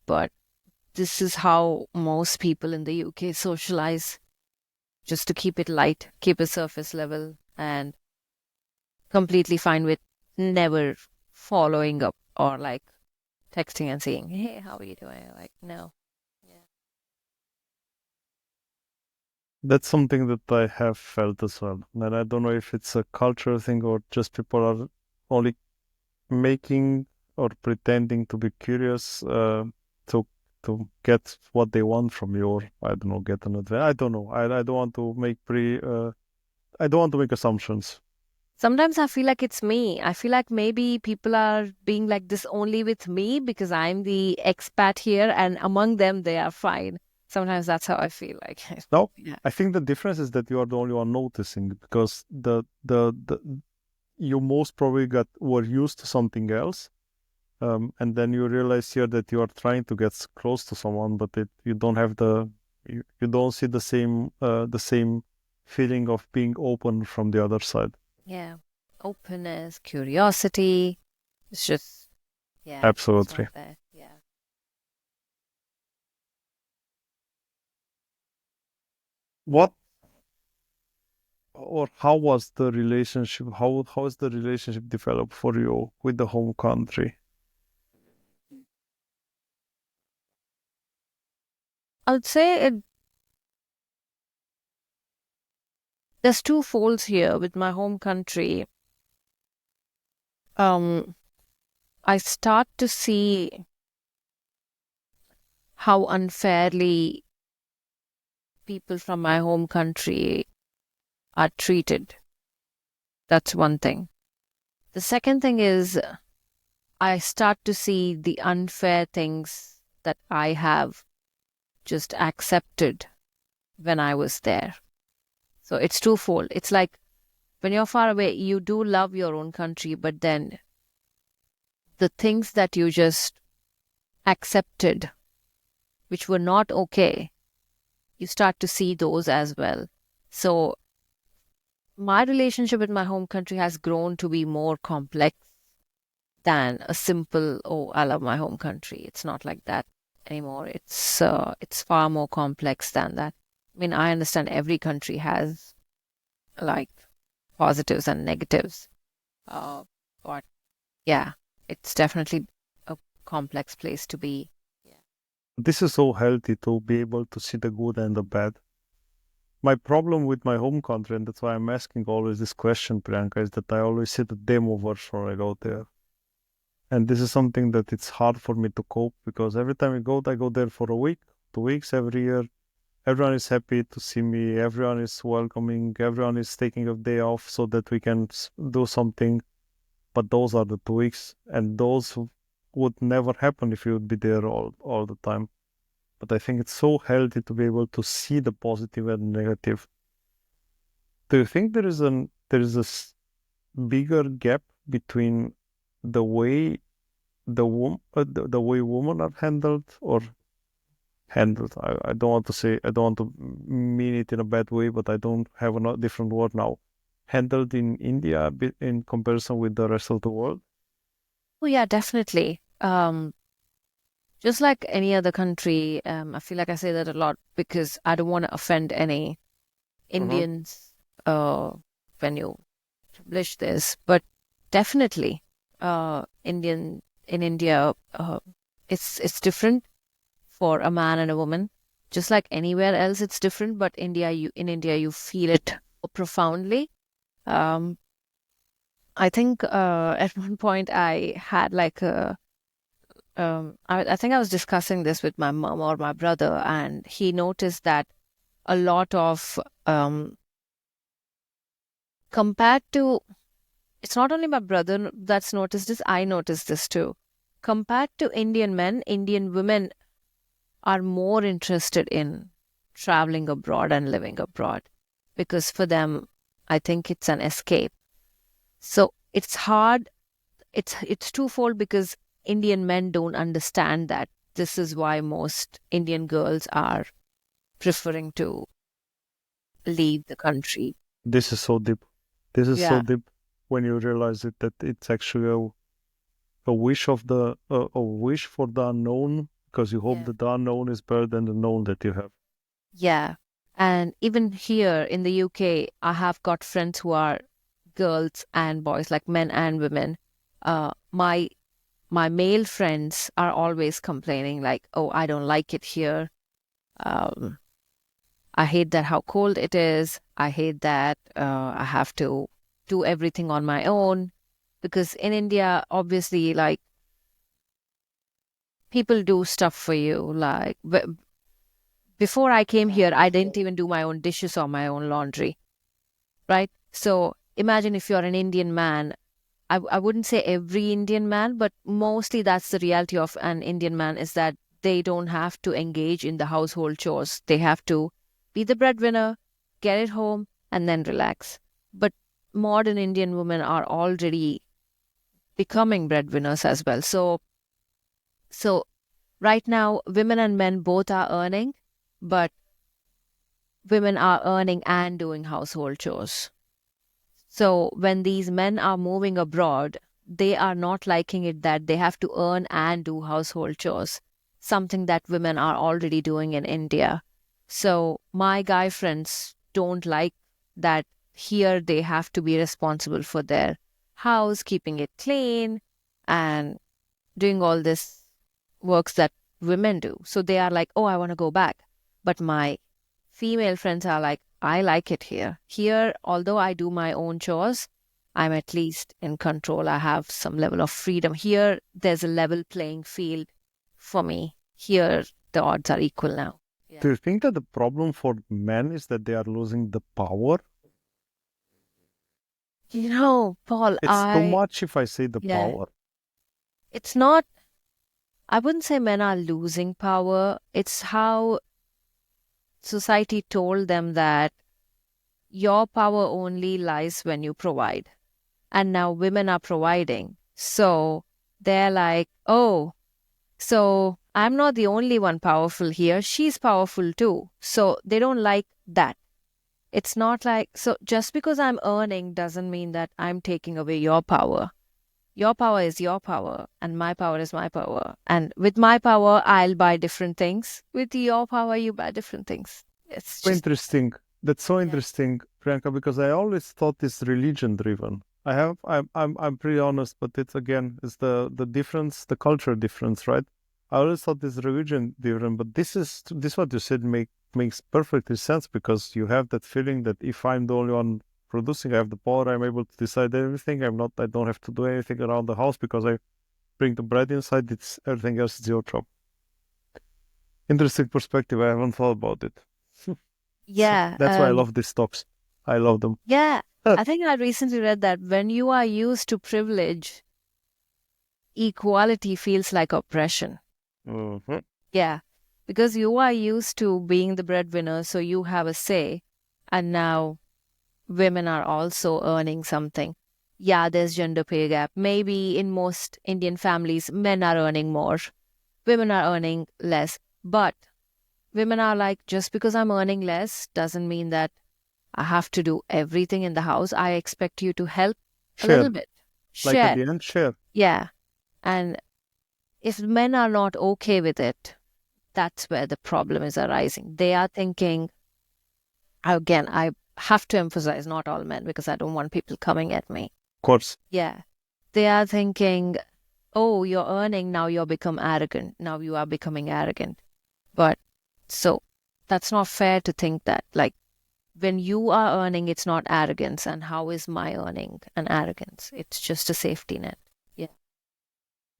but this is how most people in the UK socialize, just to keep it light, keep it surface level, and completely fine with never following up or like texting and saying, "Hey, how are you doing?" Like, no. Yeah. That's something that I have felt as well. And I don't know if it's a cultural thing or just people are only making or pretending to be curious to get what they want from you, or I don't know, get an advantage. I don't know. I don't want to make I don't want to make assumptions. Sometimes I feel like it's me. I feel like maybe people are being like this only with me because I'm the expat here and among them they are fine. Sometimes that's how I feel like. No, Yeah. I think the difference is that you are the only one noticing because the you most probably were used to something else. And then you realize here that you are trying to get close to someone, but you don't have you don't see the same feeling of being open from the other side. Yeah. Openness, curiosity. It's just, yeah, it's not Absolutely. there. Yeah. What or how was the relationship? How is the relationship developed for you with the home country? I would say there's two folds here with my home country. Um, I start to see how unfairly people from my home country are treated. That's one thing. The second thing is I start to see the unfair things that I have just accepted when I was there. So it's twofold. It's like when you're far away, you do love your own country, but then the things that you just accepted, which were not okay, you start to see those as well. So my relationship with my home country has grown to be more complex than a simple, oh, I love my home country. It's not like that anymore. It's far more complex than that. I mean, I understand every country has like positives and negatives. But yeah, it's definitely a complex place to be. Yeah. This is so healthy to be able to see the good and the bad. my problem with my home country, and that's why I'm asking always this question, Priyanka, is that I always see the demo version when I go there. And this is something that it's hard for me to cope because every time I go there for a week, 2 weeks every year. Everyone is happy to see me. Everyone is welcoming. Everyone is taking a day off so that we can do something. But those are the 2 weeks, and those would never happen if you would be there all the time. But I think it's so healthy to be able to see the positive and negative. Do you think there is a bigger gap between the way the way women are handled or handled? I don't want to say, I don't want to mean it in a bad way, but I don't have a different word now. Handled in India in comparison with the rest of the world. Oh yeah, definitely. Just like any other country, I feel like I say that a lot because I don't want to offend any Uh-huh. Indians when you publish this, but definitely, Indian in India, it's different for a man and a woman. Just like anywhere else, it's different. But in India, you feel it profoundly. Um, I think at one point I had like a I think I was discussing this with my mom or my brother, and he noticed that a lot of compared to it's not only my brother that's noticed this, I noticed this too. Compared to Indian men, Indian women are more interested in traveling abroad and living abroad because for them, I think it's an escape. So it's hard. It's twofold because Indian men don't understand that. This is why most Indian girls are preferring to leave the country. This is so deep. This is so Yeah. deep when you realize it that it's actually a wish of a wish for the unknown because you hope Yeah. that the unknown is better than the known that you have. Yeah. And even here in the UK, I have got friends who are girls and boys, like men and women. My male friends are always complaining, like, "Oh, I don't like it here. Um, I hate that how cold it is. I hate that I have to do everything on my own." Because in India, obviously, like people do stuff for you. Like before I came here, I didn't even do my own dishes or my own laundry, right? So imagine if you're an Indian man. I wouldn't say every Indian man, but mostly that's the reality of an Indian man is that they don't have to engage in the household chores. They have to be the breadwinner, get it home, and then relax. But modern Indian women are already becoming breadwinners as well. So right now, women and men both are earning, but women are earning and doing household chores. So when these men are moving abroad, they are not liking it that they have to earn and do household chores, something that women are already doing in India. So my guy friends don't like that here they have to be responsible for their house, keeping it clean, and doing all this works that women do. So they are like, oh, I want to go back. But my female friends are like, I like it here. Here, although I do my own chores, I'm at least in control. I have some level of freedom. Here, there's a level playing field for me. Here, the odds are equal now. Do Yeah. you think that the problem for men is that they are losing the power? Paul, It's too much if I say the yeah, power. it's not, I wouldn't say men are losing power. It's how society told them that your power only lies when you provide. And now women are providing. So they're like, oh, so I'm not the only one powerful here. She's powerful too. So they don't like that. It's not like, so just because I'm earning doesn't mean that I'm taking away your power. Your power is your power, and my power is my power. And with my power, I'll buy different things. With your power, you buy different things. It's So just, interesting. That's so yeah. interesting, Priyanka, because I always thought it's religion driven. I'm pretty honest, but it's again, it's the difference, the culture difference, right? I always thought it's religion driven, but this what you said makes perfectly sense, because you have that feeling that if I'm the only one producing, I have the power, I'm able to decide everything. I don't have to do anything around the house because I bring the bread inside. It's everything else is your job. Interesting perspective. I haven't thought about it. So Yeah. that's why I love these talks. I love them. Yeah. I think I recently read that when you are used to privilege, equality feels like oppression. Mhm. Yeah. Because you are used to being the breadwinner, so you have a say. And now women are also earning something. Yeah, there's gender pay gap. Maybe in most Indian families, men are earning more, women are earning less. But women are like, just because I'm earning less doesn't mean that I have to do everything in the house. I expect you to help a Share. little bit. Like at Share. the end, share. Yeah. And if men are not okay with it, that's where the problem is arising. They are thinking, again, I have to emphasize not all men because I don't want people coming at me. Of course. Yeah. They are thinking, oh, you're earning, now you're become arrogant. Now you are becoming arrogant. But so that's not fair to think that. Like when you are earning, it's not arrogance. And how is my earning an arrogance? It's just a safety net. Yeah.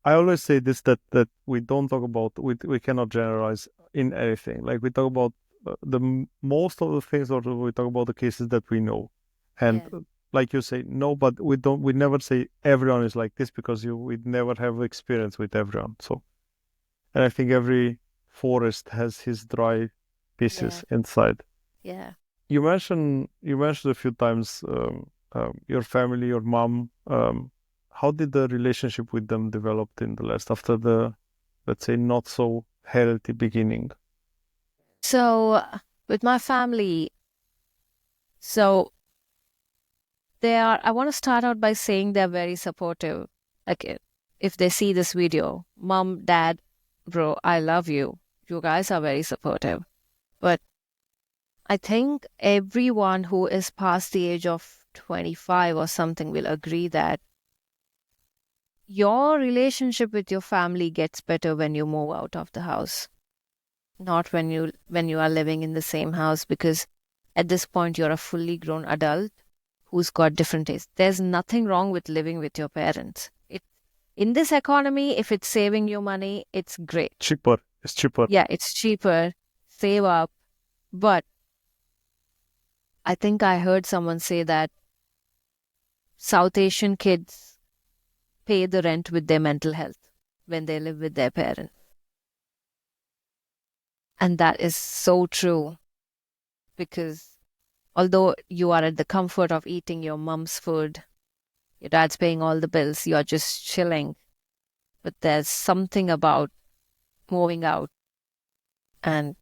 I always say this, that we don't talk about, we cannot generalize in anything. Like we talk about most of the things, or we talk about the cases that we know, and Yeah. like you say, no, but we never say everyone is like this, because we never have experience with everyone. So, and I think every forest has his dry Yeah. pieces inside. Yeah. You mentioned a few times your family, your mom. How did the relationship with them developed in the last, after the, let's say, not so healthy beginning? So with my family, so I want to start out by saying they're very supportive. Like if they see this video, mom, dad, bro, I love you. You guys are very supportive. But I think everyone who is past the age of 25 or something will agree that your relationship with your family gets better when you move out of the house, not when you are living in the same house, because at this point you're a fully grown adult who's got different tastes. There's nothing wrong with living with your parents. In this economy, if it's saving you money, it's great. Cheaper. It's cheaper. Yeah, it's cheaper, save up. But I think I heard someone say that South Asian kids pay the rent with their mental health when they live with their parents. And that is so true, because although you are at the comfort of eating your mom's food, your dad's paying all the bills, you're just chilling. But there's something about moving out and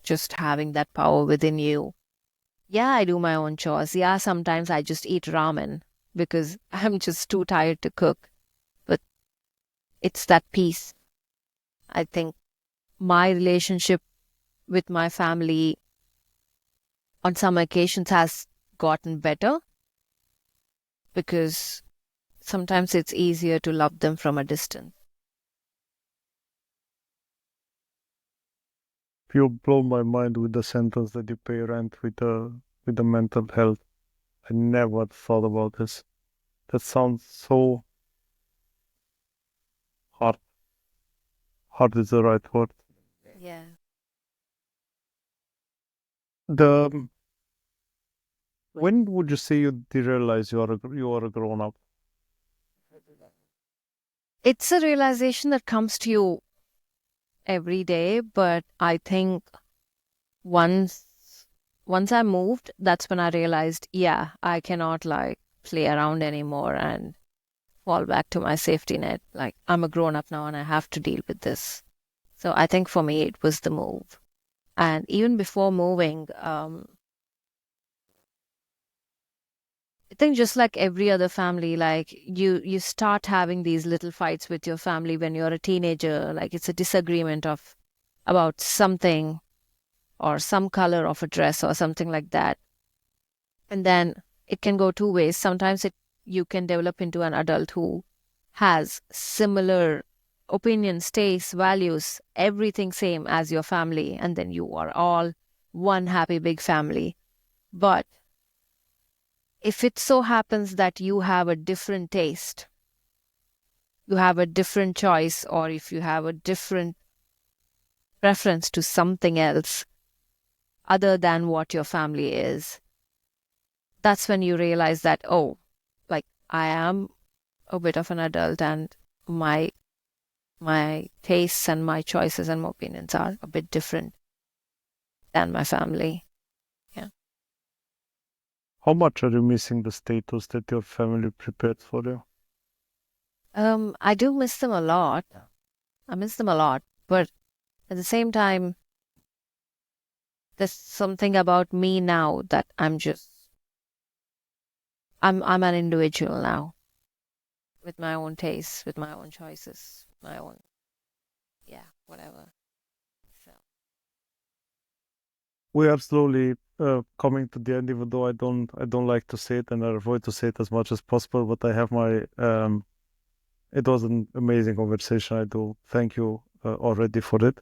just having that power within you. Yeah, I do my own chores. Yeah, sometimes I just eat ramen because I'm just too tired to cook. But it's that peace. I think my relationship with my family on some occasions has gotten better, because sometimes it's easier to love them from a distance. You blow my mind with the sentence that you pay rent with the mental health. I never thought about this. That sounds so hard. Hard is the right word. Yeah. The When would you say you did realize you are a grown up? It's a realization that comes to you every day, but I think once once I moved, that's when I realized, yeah, I cannot like play around anymore and fall back to my safety net. Like I'm a grown up now and I have to deal with this. So I think for me it was the move. And even before moving, I think just like every other family, like you start having these little fights with your family when you're a teenager. Like it's a disagreement of about something or some color of a dress or something like that. And then it can go two ways. Sometimes you can develop into an adult who has similar opinions, tastes, values, everything same as your family, and then you are all one happy big family. But if it so happens that you have a different taste, you have a different choice, or if you have a different preference to something else other than what your family is, that's when you realize that, oh, like I am a bit of an adult and my tastes and my choices and my opinions are a bit different than my family. Yeah. How much are you missing the status that your family prepared for you? I do miss them a lot. I miss them a lot, but at the same time, there's something about me now that I'm an individual now with my own tastes, with my own choices, my own, yeah, whatever. So We are slowly coming to the end, even though I don't like to say it and I avoid to say it as much as possible. But I have my it was an amazing conversation. I do thank you already for it.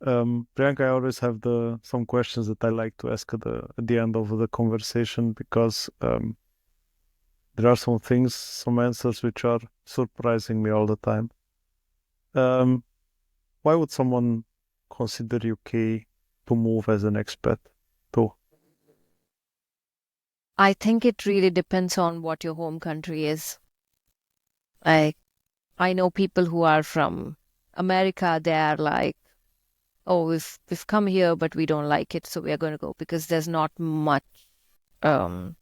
Priyanka, I always have the some questions that I like to ask at the end of the conversation because there are some things, some answers which are surprising me all the time. Um, why would someone consider UK to move as an expat to? I think it really depends on what your home country is. Like, I know people who are from America, they are like, oh, we've come here, but we don't like it, so we are going to go because there's not much. Um,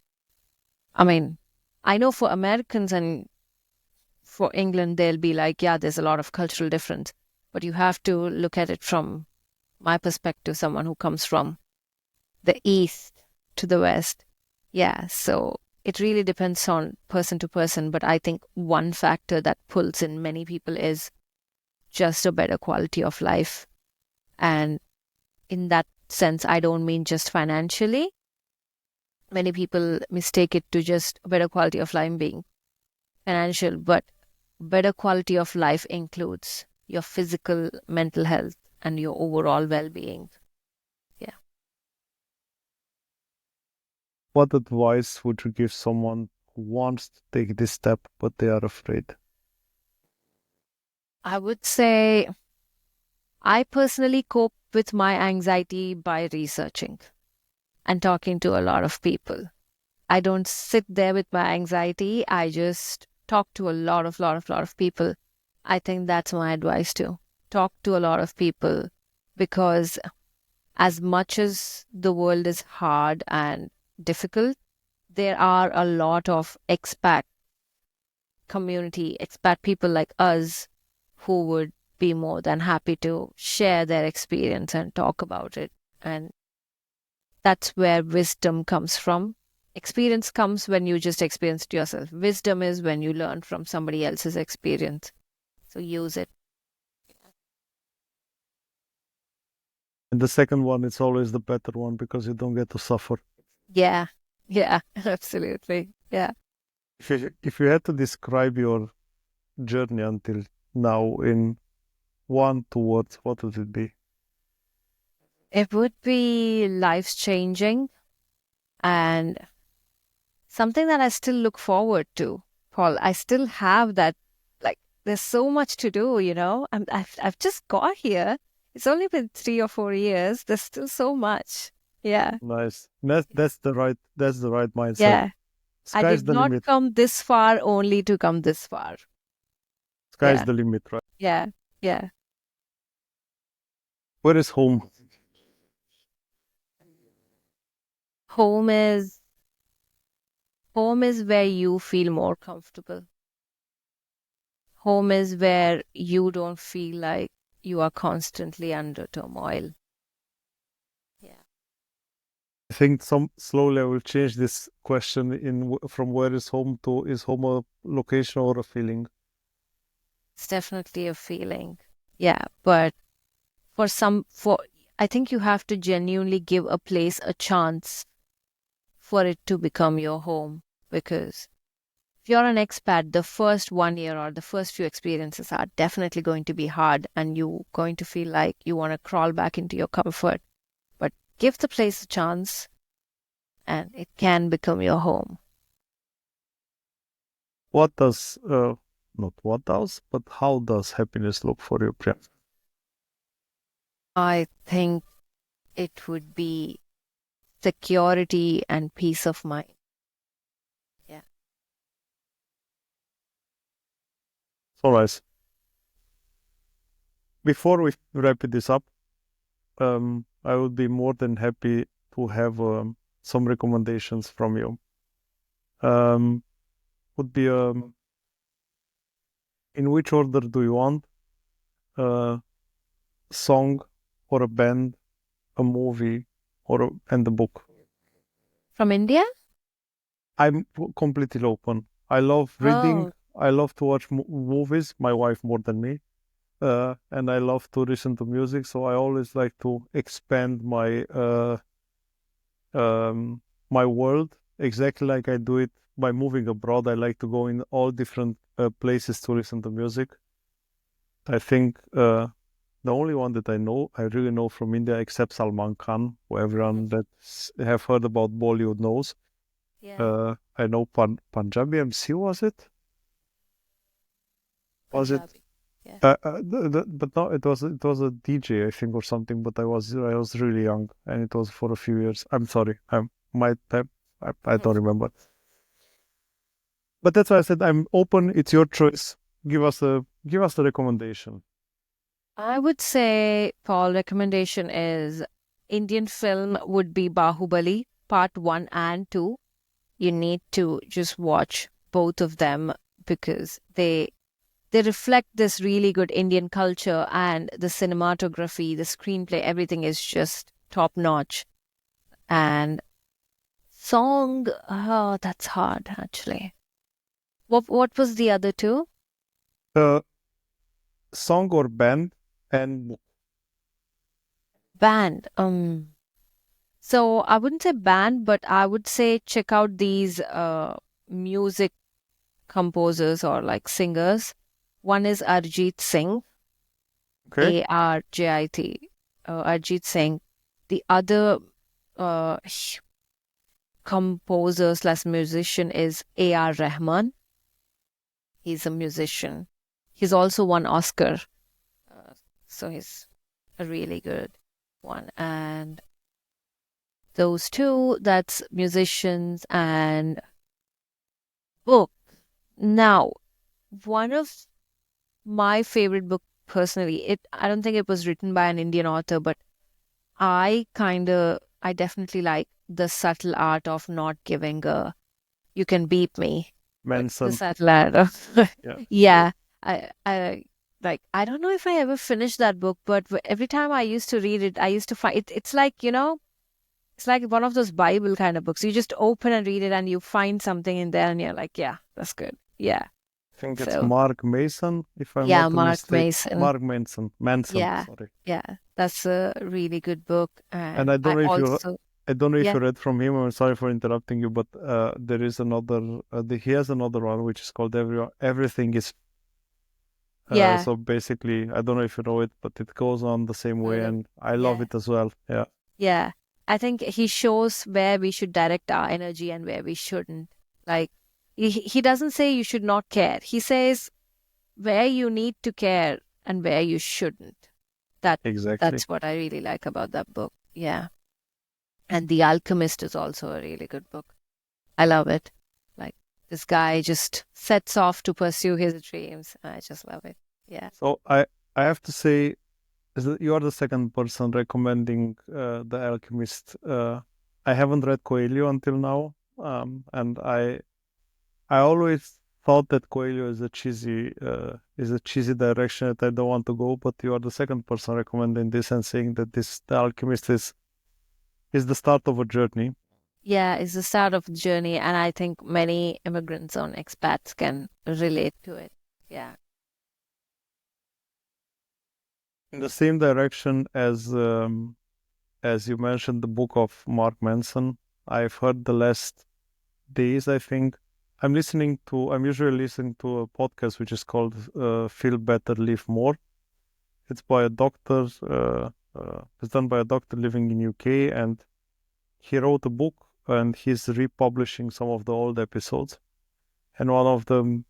I mean, I know for Americans and for England, they'll be like, yeah, there's a lot of cultural difference, but you have to look at it from my perspective, someone who comes from the east to the west. Yeah, so it really depends on person to person, but I think one factor that pulls in many people is just a better quality of life. And in that sense, I don't mean just financially. Many people mistake it to just a better quality of life being financial, but better quality of life includes your physical, mental health, and your overall well being. Yeah. What advice would you give someone who wants to take this step but they are afraid? I would say I personally cope with my anxiety by researching and talking to a lot of people. I don't sit there with my anxiety. I just talk to a lot of people. I think that's my advice too. Talk to a lot of people because as much as the world is hard and difficult, there are a lot of expat community, expat people like us who would be more than happy to share their experience and talk about it. And that's where wisdom comes from. Experience comes when you just experience it yourself. Wisdom is when you learn from somebody else's experience. So use it. And the second one, it's always the better one because you don't get to suffer. Yeah. Yeah. Absolutely. Yeah. If you had to describe your journey until now in one, two words, what would it be? It would be life changing and something that I still look forward to, Paul. I still have that, like, there's so much to do, I've just got here. It's only been 3 or 4 years. There's still so much. Yeah. Nice. That's the right mindset. Yeah. I Sky's did the not limit. come this far only to come this far. Sky's Yeah. the limit, right? Yeah. Yeah. Where is home? Home is home is where you feel more comfortable. Home is where you don't feel like you are constantly under turmoil. Yeah. I think some slowly I will change this question from where is home to is home a location or a feeling? It's definitely a feeling. Yeah, but for I think you have to genuinely give a place a chance for it to become your home because If you're an expat, the first 1 year or the first few experiences are definitely going to be hard, and you're going to feel like you want to crawl back into your comfort. But give the place a chance, and it can become your home. What does, not what does, but how does happiness look for you, Priyanka? I think it would be security and peace of mind. Yeah. So nice. Before we wrap this up, I would be more than happy to have some recommendations from you. Um, would be in which order do you want? A song or a band, a movie, and a book? From India? I'm completely open. I love reading. Oh, I love to watch movies. My wife more than me. And I love to listen to music. So I always like to expand um, my world exactly like I do it by moving abroad. I like to go in all different places to listen to music. I think the only one that I really know from India, except Salman Khan, who everyone that have heard about Bollywood knows. yeah. I know Punjabi MC, was it? Was it? Punjabi. Yeah. But no, it was a DJ, I think, or something. But I was really young, and it was for a few years. I'm sorry, I might have, I don't remember. But that's why I said I'm open. It's your choice. Give us a recommendation. I would say, Paul, recommendation is Indian film would be Bahubali, part one and two. You need to just watch both of them because they reflect this really good Indian culture, and the cinematography, the screenplay, everything is just top notch. And song, oh, that's hard actually. What was the other two? Uh, Song or band and Band. So I wouldn't say band, but I would say check out these music composers or like singers. One is Arjit Singh, okay, Arjit, Arjit Singh. The other uh, composer slash musician is Rahman. He's a musician. He's also won Oscar, so he's a really good one. And those two, that's musicians and book. Now, one of my favorite book personally, it I don't think it was written by an Indian author, but I definitely like The Subtle Art of Not Giving a You Can Beat Me, but The Manson. Subtle Art of Yeah, yeah. I like I don't know if I ever finished that book, but every time I used to read it, I used to find it's like, it's like one of those Bible kind of books. You just open and read it and you find something in there and you're like, yeah, that's good. Yeah. I think it's So Mark Mason, if I'm yeah, not a Mark mistake. Mason. Mark Manson, Yeah. sorry. Yeah. That's a really good book. And And I also, I don't know if yeah, you read from him. I'm sorry for interrupting you, but there is another. He has another one which is called Everything is. yeah. So basically, I don't know if you know it, but it goes on the same way, Totally. and I love Yeah. it as well. Yeah, Yeah. I think he shows where we should direct our energy and where we shouldn't. Like, he doesn't say you should not care. He says where you need to care and where you shouldn't. That exactly. that's what I really like about that book. Yeah. And The Alchemist is also a really good book. I love it. Like this guy just sets off to pursue his dreams. I just love it. Yeah. So I have to say, you are the second person recommending The Alchemist. I haven't read Coelho until now, and I always thought that Coelho is a cheesy direction that I don't want to go, but you are the second person recommending this and saying that The Alchemist is the start of a journey. Yeah, it's the start of the journey, and I think many immigrants on expats can relate to it. Yeah. In the same direction as you mentioned, the book of Mark Manson. I've heard the last days, I think. I'm usually listening to a podcast which is called Feel Better, Live More. It's by a doctor, it's done by a doctor living in UK, and he wrote a book and he's republishing some of the old episodes. And one of the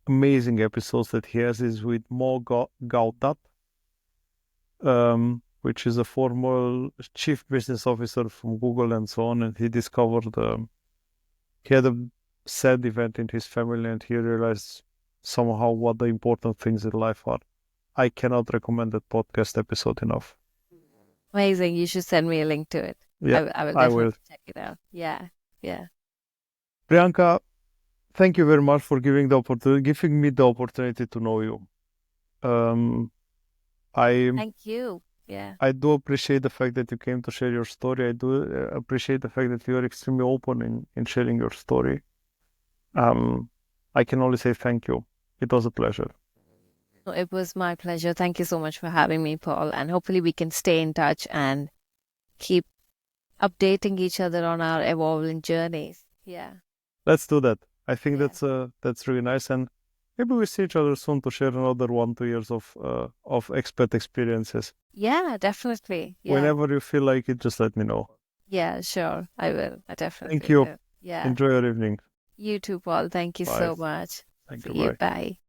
amazing episodes that he has is with Mo Gaudat, which is a former chief business officer from Google and so on. And he discovered he had a sad event in his family and he realized somehow what the important things in life are. I cannot recommend that podcast episode enough. Amazing. You should send me a link to it. Yeah, I will I will. definitely check it out. Yeah. Yeah. Priyanka, thank you very much for giving me the opportunity to know you. Um, I Thank you. Yeah. I do appreciate the fact that you came to share your story. I do appreciate the fact that you are extremely open in sharing your story. I can only say thank you. It was a pleasure. It was my pleasure. Thank you so much for having me, Paul. And hopefully we can stay in touch and keep updating each other on our evolving journeys. Yeah. Let's do that. I think Yeah. that's really nice, and maybe we see each other soon to share another 1-2 years of expat experiences. Yeah, definitely. Yeah. Whenever you feel like it, just let me know. Yeah, sure. I will. I Thank definitely you. will. Yeah. Enjoy your evening. You too, Paul. Thank you Bye. so much. Thank you. See you. Bye. Bye.